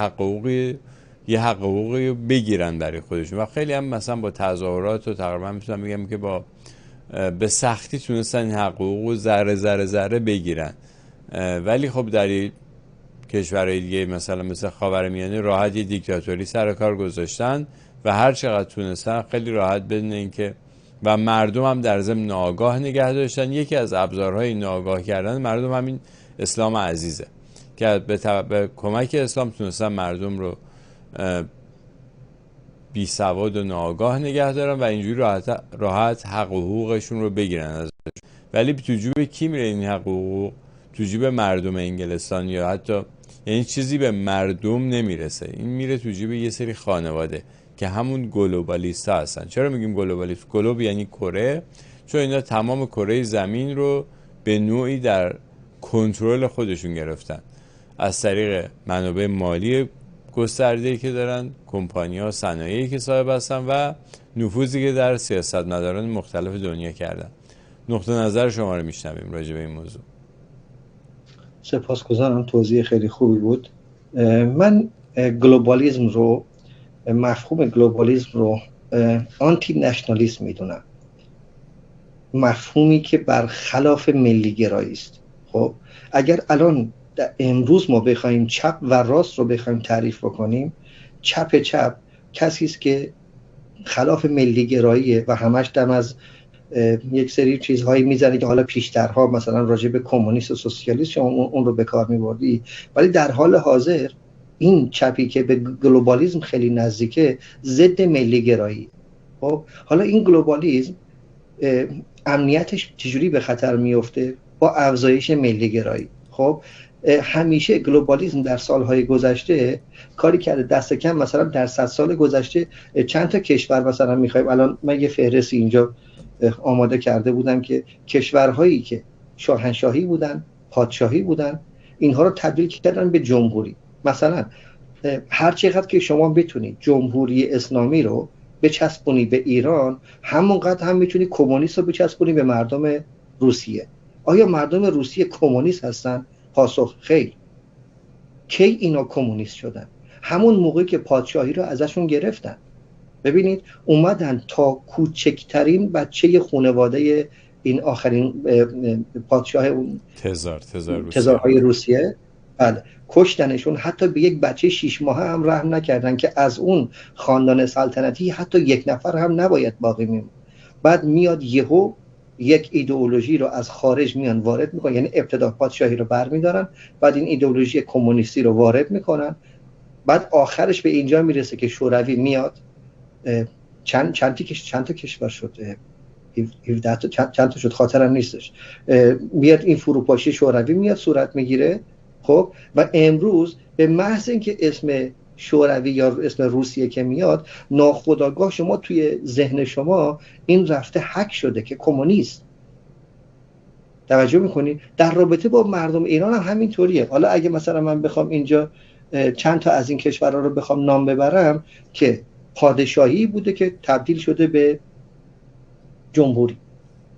حقوقی بگیرن برای خودشون و خیلی هم مثلا با تظاهرات و تقریبا میتونم بگم که به سختی تونستن این حقوق ذره بگیرن. ولی خب در کشورهای دیگه مثل خاورمیانه راحت یه دیکتاتوری سر کار گذاشتن و هر چقدر تونستن خیلی راحت بدون اینکه، و مردم هم در ضمن ناآگاه نگه داشتن. یکی از ابزارهای ناآگاه کردن مردم همین اسلام عزیزه که به کمک اسلام تونستن مردم رو بی سواد و ناآگاه نگه دارن و اینجوری راحت حق و حقوقشون رو بگیرن ازش. ولی تو جیب کی میره این حق و حقوق؟ تو جیب مردم انگلستان، یا حتی یعنی چیزی به مردم نمیرسه، این میره تو جیب یه سری خانواده که همون گلوبالیستا هستن. چرا میگیم گلوبالیست؟ گلوب یعنی کره، چون اینا تمام کره زمین رو به نوعی در کنترل خودشون گرفتن از طریق منابع مالی گسترده‌ای که دارن، کمپانی‌ها، صنایعی که صاحب هستن و نفوذی که در سیاستمداران مختلف دنیا کردن. نقطه نظر شما رو میشنویم راجع به این موضوع. سپاسگزارم، توضیح خیلی خوبی بود. من گلوبالیسم رو، مفهوم گلوبالیسم رو آنتی نشنالیسم میدونم، مفهومی که برخلاف ملی گرایی است. خب اگر الان امروز ما بخوایم چپ و راست رو بخوایم تعریف بکنیم، چپ کسی است که خلاف ملی گراییه و همش دم از یک سری چیزهایی میزنه که حالا پیشترها مثلا راجع به کمونیست و سوسیالیست شما اون رو به کار میبردی، ولی در حال حاضر این چپی که به گلوبالیسم خیلی نزدیکه ضد ملی گرایی. خب حالا این گلوبالیسم امنیتش چجوری به خطر میفته؟ با افزایش ملی گرایی. خب همیشه گلوبالیسم در سالهای گذشته کاری کرده، دست کم مثلا در 100 سال گذشته چند تا کشور مثلا میخوایم، الان من یه فهرستی اینجا آماده کرده بودم که کشورهایی که شاهنشاهی بودن، پادشاهی بودن اینها رو تبدیل کردن به جمهوری. مثلا هر چقدر که شما بتونید جمهوری اسلامی رو بچسبونی به ایران، همونقدر هم میتونی کمونیست رو بچسبونی به مردم روسیه. آیا مردم روسیه کمونیست هستن؟ پاسخ خیر. کی اینا کمونیست شدن؟ همون موقعی که پادشاهی رو ازشون گرفتن. ببینید اومدن تا کوچکترین بچه خانواده این آخرین پادشاه تزارهای روسیه، بله، کشتنشون. حتی به یک بچه 6 ماهه هم رحم نکردن که از اون خاندان سلطنتی حتی یک نفر هم نباید باقی میمون. بعد میاد یهو یک ایدئولوژی رو از خارج میان وارد میکنن، یعنی ابتدا پادشاهی رو برمیدارن، بعد این ایدئولوژی کمونیستی رو وارد میکنن، بعد آخرش به اینجا میرسه که شوروی میاد. چند تا کشور شد، 17 تا چند تا شد خاطرم نیستش، میاد این فروپاشی شوروی میاد صورت میگیره. خب و امروز به محض اینکه اسم شوروی یا اسم روسیه که میاد، ناخودآگاه شما توی ذهن شما این رفته هک شده که کمونیست. توجه میکنی؟ در رابطه با مردم ایران هم همینطوریه. حالا اگه مثلا من بخوام اینجا چند تا از این کشورها رو بخوام نام ببرم که پادشاهی بوده که تبدیل شده به جمهوری: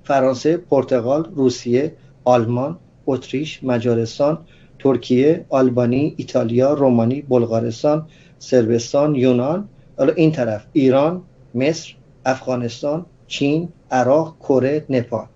فرانسه، پرتغال، روسیه، آلمان، اتریش، مجارستان، ترکیه، آلبانی، ایتالیا، رومانی، بلغارستان، صربستان، یونان. حالا این طرف ایران، مصر، افغانستان، چین، عراق، کره، نپال.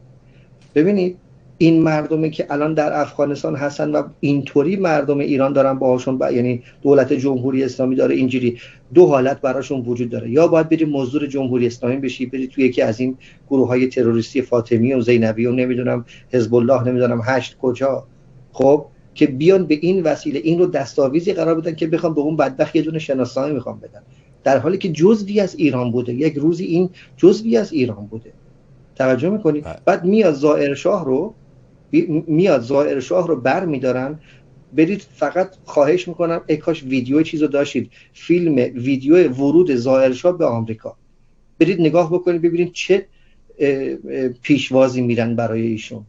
ببینید این مردمی که الان در افغانستان هستن و اینطوری مردم ایران دارن باهاشون یعنی دولت جمهوری اسلامی داره اینجوری، دو حالت براشون وجود داره: یا باید بری مزدور جمهوری اسلامی بشی، بری توی یکی از این گروه‌های تروریستی فاطمی و زینبی و نمیدونم حزب الله نمیدونم هشت کجا، خب که بیان به این وسیله این رو دستاویزی قرار بدن که بخوام به اون بدبخت یه دونه شناسنامه میخوام بدن، در حالی که جزوی از ایران بوده. یک روزی این جزوی از ایران بوده. توجه میکنی؟ بعد میاد زائر شاه رو بر میدارن. برید فقط خواهش میکنم ای کاش ویدیو چیزو داشتید، ویدیو ورود زائر شاه به آمریکا، برید نگاه بکنید ببینید چه پیشوازی میرن برای ایشون.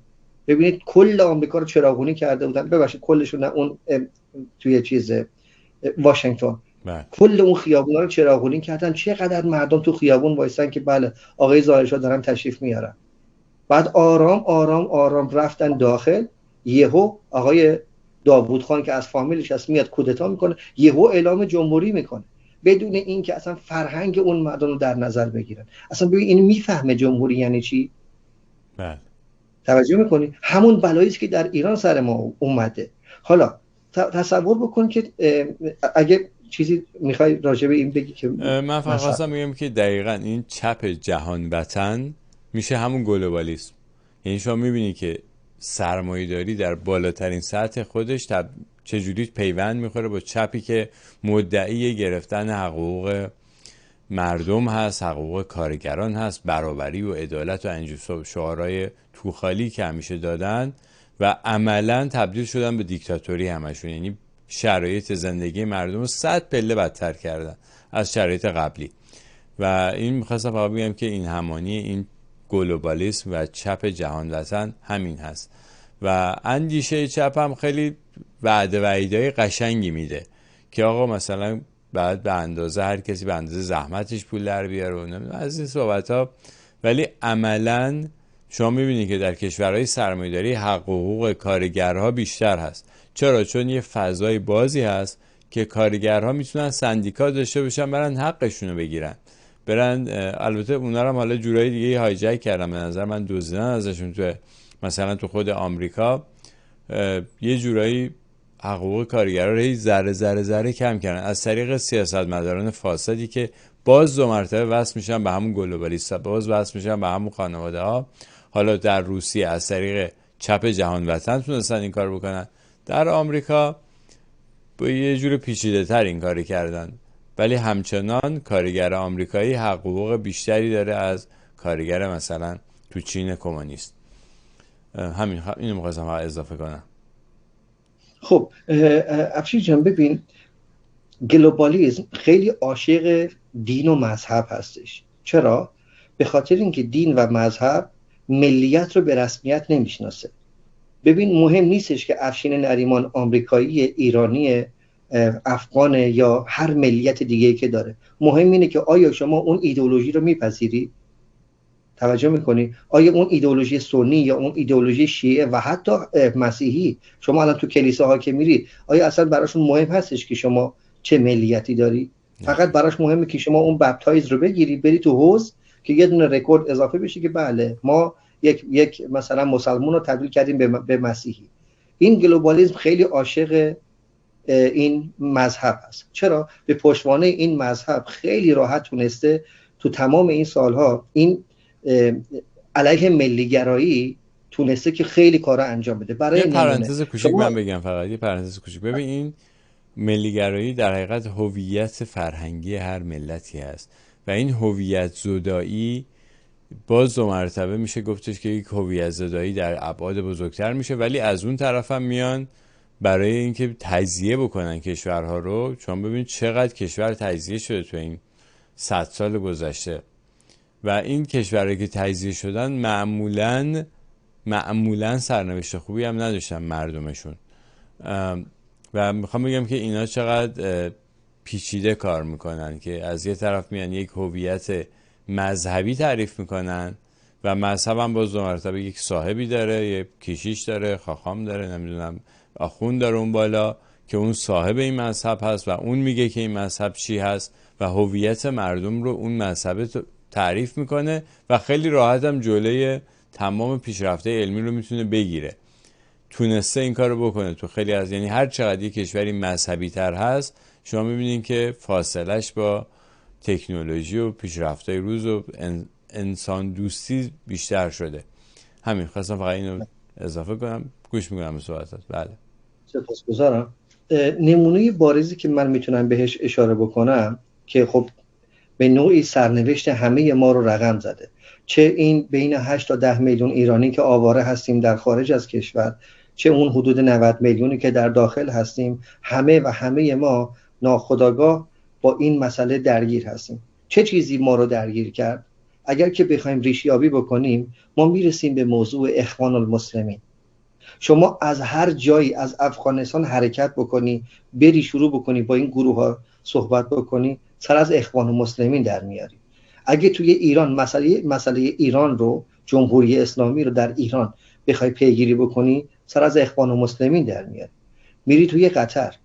ببینید کل آمریکا رو چراغونی کرده بودن، ببخشید کلشون نه، اون توی چیز واشنگتن کل اون خیابونا رو چراغونی کردن. چقدر مردم تو خیابون وایسن که بله آقای ظاهر شاه دارن تشریف میارن. بعد آرام آرام آرام رفتن داخل. یهو آقای داوود خان که از فامیلش هست میاد کودتا میکنه، یهو اعلام جمهوری میکنه بدون این که اصلا فرهنگ اون مردم رو در نظر بگیرن. اصلا ببین این میفهمه جمهوری یعنی چی؟ بله. توجه میکنی؟ همون بلایی است که در ایران سر ما اومده. حالا تصور بکن که اگه چیزی میخوای راجع به این بگی که من فقط خواستم میگم که دقیقاً این چپ جهان وطن میشه همون گلوبالیسم. یعنی شما میبینی که سرمایه‌داری در بالاترین سطح خودش چجوری پیوند میخوره با چپی که مدعی گرفتن حقوق مردم هست، حقوق کارگران هست، برابری و عدالت و اینجور شعارهای توخالی که همیشه دادن و عملاً تبدیل شدن به دیکتاتوری همشون. یعنی شرایط زندگی مردم رو 100 پله بدتر کردن از شرایط قبلی. و این میخواستم فقط بگم که این همانی این گلوبالیسم و چپ جهان وطن همین هست و اندیشه چپ هم خیلی وعیدهای قشنگی میده که آقا مثلا بعد به اندازه هر کسی به اندازه زحمتش پول در بیاره و از این صحبت ها. ولی عملاً شما میبینید که در کشورهای سرمایه‌داری حق و حقوق کارگرها بیشتر هست. چرا؟ چون یه فضای بازی هست که کارگرها میتونن سندیکا داشته باشن، برن حقشونو بگیرن، برن. البته اونا رو هم حالا جورای دیگه هایجک کردن، به نظر من دزدیدن ازشون. تو مثلا تو خود آمریکا یه جورایی حقوق کارگرها رو ذره کم کردن از طریق سیاستمداران فاسدی که باز دو مرتبه وصل میشن به همون گلوبالیستا، باز وصل میشن به همون خانواده ها. حالا در روسیه از طریق چپ جهان وطن تونستن این کار بکنن، در آمریکا با یه جور پیچیده تر این کاری کردن، ولی همچنان کارگر آمریکایی حقوق بیشتری داره از کارگر مثلا تو چین کمونیست. همین اینو می‌خواستم اضافه کنم. خب افشین جان ببین، گلوبالیسم خیلی عاشق دین و مذهب هستش. چرا؟ به خاطر اینکه دین و مذهب ملیت رو به رسمیت نمیشناسه. ببین مهم نیستش که افشین نریمان آمریکایی، ایرانی، افغان یا هر ملیت دیگه‌ای که داره. مهم اینه که آیا شما اون ایدئولوژی رو میپذیری؟ توجه میکنی؟ آیا اون ایدئولوژی سنی یا اون ایدئولوژی شیعه و حتی مسیحی، شما الان تو کلیساها که میری، آیا اصلا براشون مهم هستش که شما چه ملیتی داری؟ فقط براش مهمه که شما اون بپتایز رو بگیری، بری تو حوض که یه دونه رکورد اضافه بشه که بله ما یک مثلا مسلمان رو تبدیل کردیم به مسیحی. این گلوبالیسم خیلی عاشق این مذهب است. چرا؟ به پشتوانه این مذهب خیلی راحت تونسته تو تمام این سالها این علیه ملیگرایی تونسته که خیلی کارا انجام بده. برای یه پرانتز کوچیک من بگم، فقط یه پرانتز کوچیک. ببین این ملیگرایی در حقیقت هویت فرهنگی هر ملتی هست و این هویت زدایی باز دو مرتبه میشه گفتش که یک هویت زدایی در ابعاد بزرگتر میشه، ولی از اون طرف هم میان برای اینکه تجزیه بکنن کشورها رو. چون ببین چقدر کشور تجزیه شده تو این 100 سال گذشته و این کشورهایی که تجزیه شدن معمولاً سرنوشت خوبی هم نداشتن مردمشون. و میخوام بگم که اینا چقدر پیچیده کار میکنن که از یه طرف میان یک هویت مذهبی تعریف میکنن و مذهب هم باز دو مرتبه یک صاحبی داره، یک کشیش داره، خاخام داره، نمیدونم آخوند داره اون بالا که اون صاحب این مذهب هست و اون میگه که این مذهب چی هست و هویت مردم رو اون مذهب تعریف میکنه و خیلی راحت هم جلوی تمام پیشرفته علمی رو میتونه بگیره. تونسته این کار رو بکنه تو خیلی از، یعنی هر چقدر یک کشوری مذهبی تر هست شما میبینین که فاصلش با تکنولوژی و پیشرفت‌های روز و انسان دوستی بیشتر شده. همین خواستم فقط اینو اضافه کنم. گوش میکنم به صحبتات. بله سپاسگزارم. نمونه بارزی که من میتونم بهش اشاره بکنم که خب به نوعی سرنوشت همه ما رو رقم زده، چه این بین 8 تا 10 میلیون ایرانی که آواره هستیم در خارج از کشور، چه اون حدود 90 میلیونی که در داخل هستیم، همه ما ناخودآگاه با این مسئله درگیر هستیم. چه چیزی ما رو درگیر کرد؟ اگر که بخوایم ریشیابی بکنیم ما میرسیم به موضوع اخوان المسلمین. شما از هر جایی از افغانستان حرکت بکنی، بری شروع بکنی با این گروه ها صحبت بکنی، سر از اخوان المسلمین در میاری. اگه توی ایران مسئله ایران رو، جمهوری اسلامی رو در ایران بخوای پیگیری بکنی، سر از اخوان المسلمین در میاری. میری توی قطر،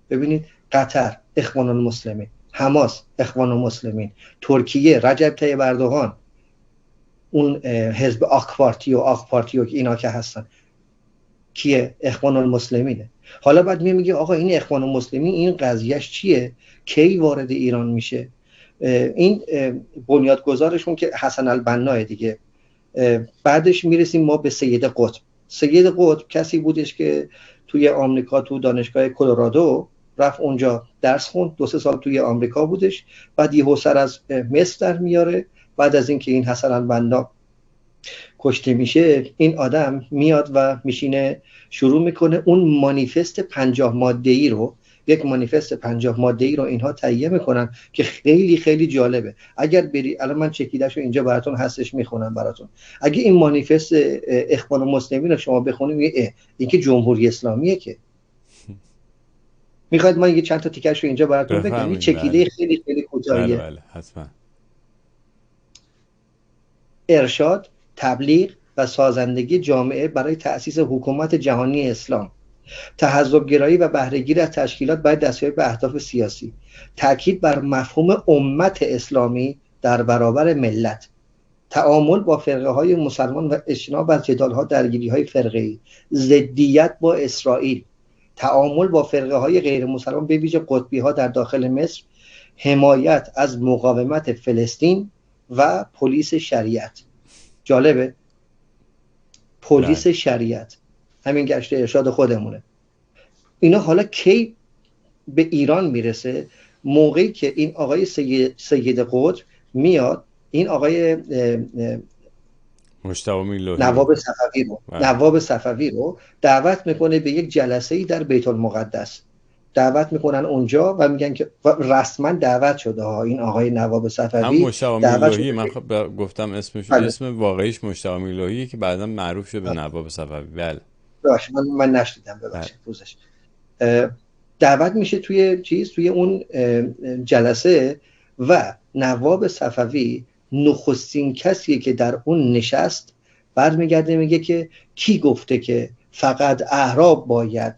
ببینید قطر اخوان المسلمین، حماس اخوان المسلمین، ترکیه رجب طیب اردوغان، اون حزب آک پارتی و اینا که هستن کیه؟ اخوان المسلمینه. حالا بعد میگه آقا این اخوان المسلمین این قضیهش چیه؟ کی وارد ایران میشه؟ این بنیادگذارشون که حسن البنا دیگه. بعدش میرسیم ما به سید قطب. سید قطب کسی بودش که توی آمریکا تو دانشگاه کلرادو رفت اونجا درس خوند، 2-3 سال توی آمریکا بودش، بعد یهو سر از مصر در میاره. بعد از اینکه این حسن البنا کشته میشه، این آدم میاد و میشینه شروع میکنه اون مانیفست 50 ماده‌ای رو، یک مانیفست 50 ماده‌ای رو اینها تهیه میکنن که خیلی خیلی جالبه. اگر بری الان من چکیدهشو اینجا براتون هستش میخونم براتون. اگه این مانیفست اخوان المسلمین رو شما بخونید، این که جمهوری اسلامیه که میخواد من یه چند تا تیکش رو اینجا براتون بگم. این چکیده خیلی خیلی کوتاهیه. بله حتما. ارشاد، تبلیغ و سازندگی جامعه برای تأسیس حکومت جهانی اسلام، تحزب‌گرایی و بهره‌گیری از تشکیلات برای دستیابی به اهداف سیاسی، تاکید بر مفهوم امت اسلامی در برابر ملت، تعامل با فرقه‌های مسلمان و اجتناب از جدال‌ها، درگیری‌های فرقه‌ای، ضدیت با اسرائیل، تعامل با فرقه‌های غیر مسلمان به ویژه قطبی‌ها در داخل مصر، حمایت از مقاومت فلسطین و پلیس شریعت. جالبه، پلیس شریعت همین گشت ارشاد خودمونه. اینا حالا کی به ایران میرسه؟ موقعی که این آقای سید قطب میاد، این آقای مجتبی میلوحی نواب صفوی رو دعوت میکنه به یک جلسه‌ای در بیت المقدس. دعوت میکنن اونجا و میگن که رسما دعوت شده ها این آقای نواب صفوی. هم مجتبی میلوحی، من گفتم اسمش، اسم واقعیش مجتبی میلوحی که بعدا معروف شد به نواب صفوی. بله ببخشید من نشنیدم، ببخشید پوزش. دعوت میشه توی اون جلسه و نواب صفوی نخستین کسیه که در اون نشست برمیگرده میگه که کی گفته که فقط اعراب باید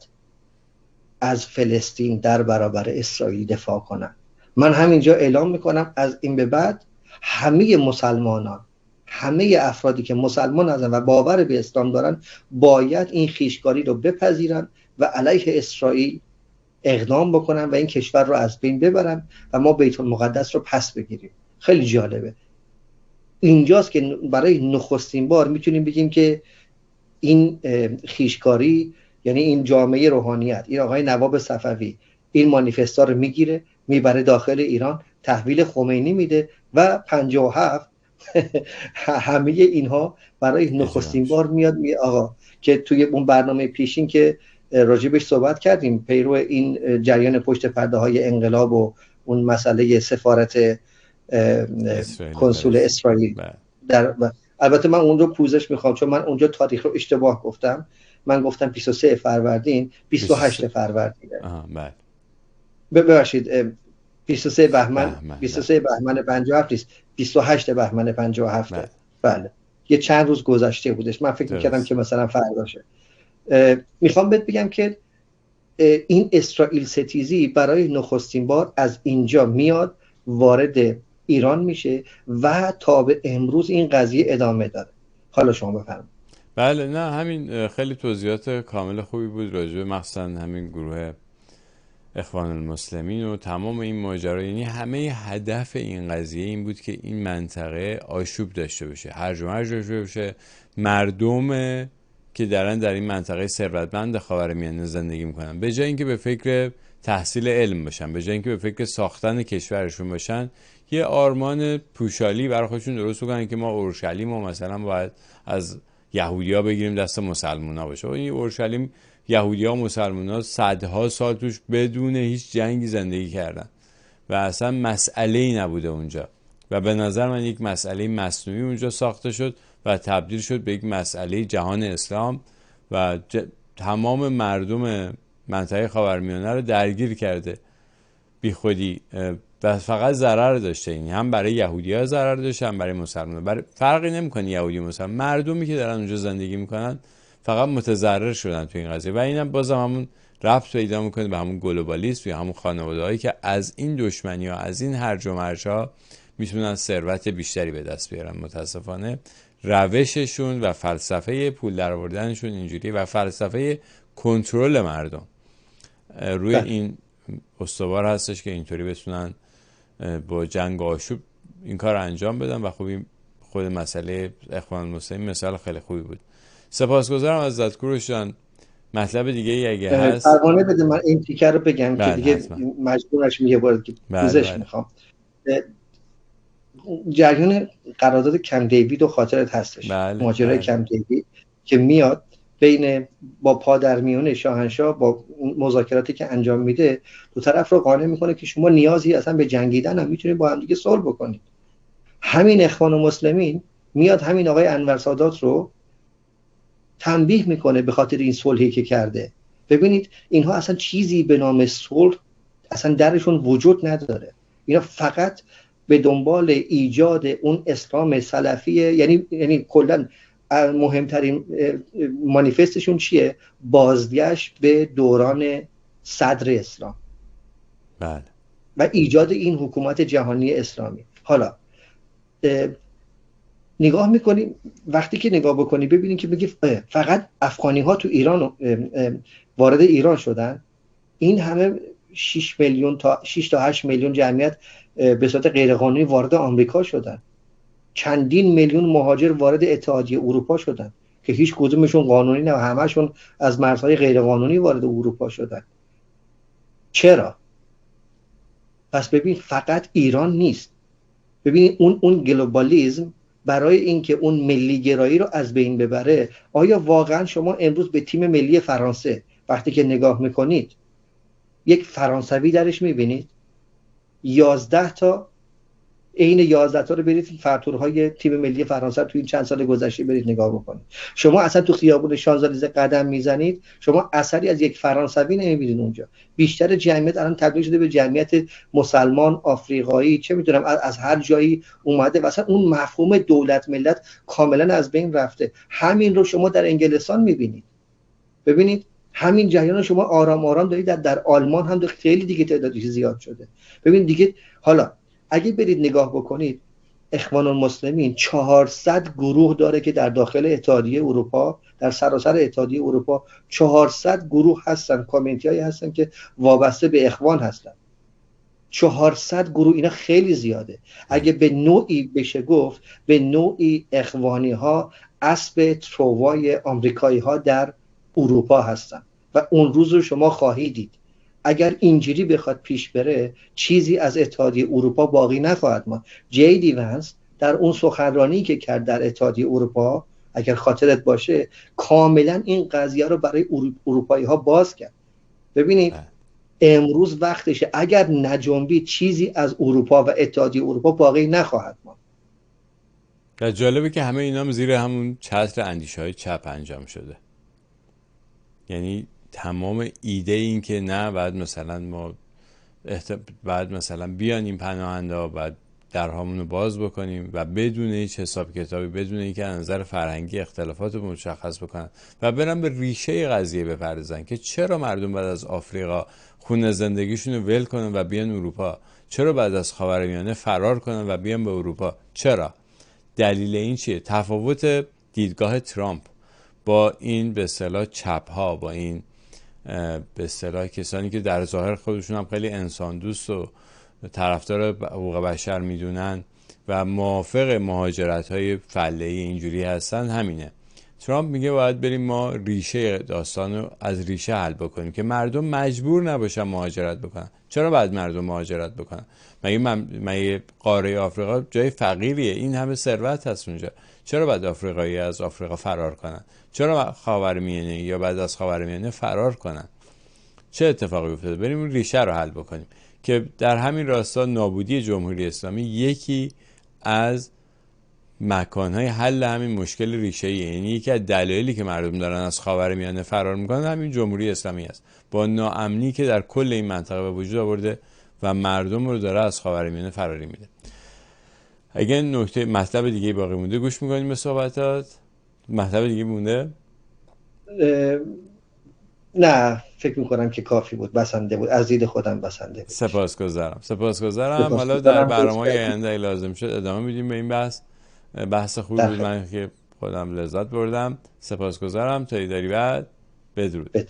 از فلسطین در برابر اسرائیل دفاع کنن. من همینجا اعلام میکنم از این به بعد همه مسلمانان، همه افرادی که مسلمان هستن و باور به اسلام دارن باید این خویشکاری رو بپذیرن و علیه اسرائیل اقدام بکنن و این کشور رو از بین ببرن و ما بیت المقدس رو پس بگیریم. خیلی جالبه. اینجاست که برای نخستین بار میتونیم بگیم که این خویشکاری، یعنی این جامعه روحانیت، این آقای نواب صفوی این مانیفستا رو میگیره میبره داخل ایران، تحویل خمینی میده و 57 همه اینها برای نخستین بار میاد آقا که توی اون برنامه پیشین که راجبش صحبت کردیم، پیرو این جریان پشت پرده های انقلاب و اون مسئله سفارت کنسول اسرائیل البته من اون رو پوزش میخوام چون من اونجا تاریخ رو اشتباه گفتم. من گفتم 23 فروردین 28 فروردین. ببخشید 23 بهمن 23 بهمن 57 نیست، 28 بهمن 57. بله یه چند روز گذشته بودش. من فکر میکردم که مثلا فرداشه. میخوام بهت بگم که این اسرائیل ستیزی برای نخستین بار از اینجا میاد وارد ایران میشه و تا به امروز این قضیه ادامه داره. حالا شما بفرمایید. بله نه همین خیلی توضیحات کامل خوبی بود راجع به مثلا همین گروه اخوان المسلمین و تمام این ماجرا. یعنی همه هدف این قضیه این بود که این منطقه آشوب داشته باشه، هرج و مرج داشته باشه، مردم که در این منطقه ثروتمند خاورمیانه زندگی میکنن به جای اینکه به فکر تحصیل علم باشن، به جای اینکه به فکر ساختن کشورشون باشن، یه آرمان پوشالی برای خودشون درست بکنن که ما اورشلیم و مثلا باید از یهودی‌ها بگیریم دست مسلمان‌ها باشه. این اورشلیم یهودی‌ها و مسلمان‌ها صدها سال توش بدون هیچ جنگی زندگی کردن و اصلا مسئله‌ای نبوده اونجا و به نظر من یک مسئله مصنوعی اونجا ساخته شد و تبدیل شد به یک مسئله جهان اسلام و تمام مردم منطقه خاورمیانه رو درگیر کرده بی خودی و فقط ضرر داشته. این هم برای یهودی‌ها ضرر داشته هم برای مسلمان‌ها. فرقی نمی‌کنه یهودی و مسلمان، مردمی که دارن اونجا زندگی میکنن فقط متضرر شدن تو این قضیه و اینم بازم همون ربط پیدا میکنه به همون گلوبالیسم یا همون خانواده‌هایی که از این دشمنی‌ها، از این هرج و مرج‌ها میتونن ثروت بیشتری به دست بیارن. متاسفانه روششون و فلسفه پول درآوردنشون اینجوری و فلسفه کنترل مردم روی این استوار هستش که اینطوری بتونن با جنگ و آشوب این کار انجام بدن و خوبی خود مسئله اخوان المسلمین مثال خیلی خوبی بود. سپاسگزارم ازت کوروش جان. مطلب دیگه ای اگه هست پروانه بده من این تیکر رو بگم که دیگه مجبورش میگه باید که پوزش میخوام. جریان قرارداد کم دیوید و خاطرت هستش، ماجرای کم دیوید که میاد بین با پادرمیون شاهنشاه با مذاکراتی که انجام میده دو طرف رو قانع میکنه که شما نیازی اصلا به جنگیدن هم میتونید با هم دیگه صلح بکنید. همین اخوان المسلمین میاد همین آقای انور سادات رو تنبیه میکنه به خاطر این صلحی که کرده. ببینید اینها اصلا چیزی به نام صلح اصلا درشون وجود نداره. اینا فقط به دنبال ایجاد اون اسلام سلفیه. یعنی کلا مهمترین مانیفستشون چیه؟ بازگشت به دوران صدر اسلام. بله. و ایجاد این حکومت جهانی اسلامی. حالا نگاه میکنیم، وقتی که نگاه بکنی ببینیم که میگه فقط افغانی ها تو ایران وارد ایران شدن، این همه 6 تا 8 میلیون جمعیت به صورت غیرقانونی وارد آمریکا شدن، چندین میلیون مهاجر وارد اتحادیه اروپا شدن که هیچ کدومشون قانونی نه، همشون از مرزهای غیرقانونی وارد اروپا شدن. چرا؟ پس ببین فقط ایران نیست. ببین اون گلوبالیسم برای اینکه اون ملی گرایی رو از بین ببره. آیا واقعا شما امروز به تیم ملی فرانسه وقتی که نگاه میکنید یک فرانسوی درش میبینید؟ 11 تا عین 11 تا رو برید فرتورهای تیم ملی فرانسه تو این چند سال گذشته برید نگاه بکنید. شما اصلا تو خیابون شانزلیزه قدم میزنید، شما اثری از یک فرانسوی نمیبینید اونجا. بیشتر جمعیت الان تبدیل شده به جمعیت مسلمان، آفریقایی، چه میدونم از هر جایی اومده و اصلا اون مفهوم دولت ملت کاملا از بین رفته. همین رو شما در انگلستان میبینید. ببینید همین جریان رو شما آرام آرام دارید در آلمان هم خیلی دیگه تعدادش زیاد شده. ببینید دیگه حالا اگه برید نگاه بکنید، اخوان المسلمین 400 گروه داره که در داخل اتحادیه اروپا، در سراسر اتحادیه اروپا 400 گروه هستن، کامیونیتی هایی هستن که وابسته به اخوان هستن. 400 گروه، اینا خیلی زیاده. اگه به نوعی بشه گفت به نوعی اخوانی ها اسب تروای آمریکایی ها در اروپا هستن و اون روز رو شما خواهید دید. اگر اینجوری بخواد پیش بره چیزی از اتحادیه اروپا باقی نخواهد ماند. جی دی ونس در اون سخنرانی که کرد در اتحادیه اروپا، اگر خاطرت باشه، کاملا این قضیه رو برای اروپایی ها باز کرد. ببینید امروز وقتشه، اگر نجنبی چیزی از اروپا و اتحادیه اروپا باقی نخواهد ماند. و جالبه که همه اینا زیر همون چتر اندیشه‌های چپ انجام شده. یعنی تمام ایده این که نه بعد مثلا ما بعد مثلا بیان این پناهنده ها بعد درهامون رو باز بکنیم و بدون هیچ حساب کتابی، بدون اینکه از نظر فرهنگی اختلافات رو مشخص بکنن و برن به ریشه قضیه بپردازن که چرا مردم بعد از آفریقا خونه زندگیشون رو ول کنن و بیان اروپا، چرا بعد از خاورمیانه فرار کنن و بیان به اروپا. چرا؟ دلیل این چیه؟ تفاوت دیدگاه ترامپ با این به اصطلاح چپ ها، با این به اصطلاح کسانی که در ظاهر خودشون هم خیلی انسان دوست و طرفدار حقوق بشر میدونن و موافق مهاجرت های فله‌ای اینجوری هستن، همینه. ترامپ میگه باید بریم ما ریشه داستان رو از ریشه حل بکنیم که مردم مجبور نباشن مهاجرت بکنن. چرا باید مردم مهاجرت بکنن؟ مگه قاره آفریقا جای فقیریه؟ این همه ثروت هست اونجا. چرا باید آفریقایی از آفریقا فرار کنن؟ چرا خاورمیانه یا بعد از خاورمیانه فرار کنن؟ چه اتفاقی افتاده؟ بریم اون ریشه رو حل بکنیم که در همین راستا نابودی جمهوری اسلامی یکی از مکانهای حل همین مشکل ریشه‌ایه. یعنی یکی از دلایلی که مردم دارن از خاورمیانه فرار میکنن همین جمهوری اسلامی است، با ناامنی که در کل این منطقه به وجود آورده و مردم رو داره از خاورمیانه فراری میده. اگه نکته مطلب دیگه باقی مونده گوش میکنیم به صحبتات. مطلب دیگه مونده؟ نه فکر میکنم که کافی بود، بسنده بود، از دید خودم بسنده بود. سپاسگزارم. حالا در برنامه‌های آینده لازم شد ادامه میدیم به این بحث خوبی بود، من که خودم لذت بردم. سپاسگزارم. تا دیداری بعد، بدرود.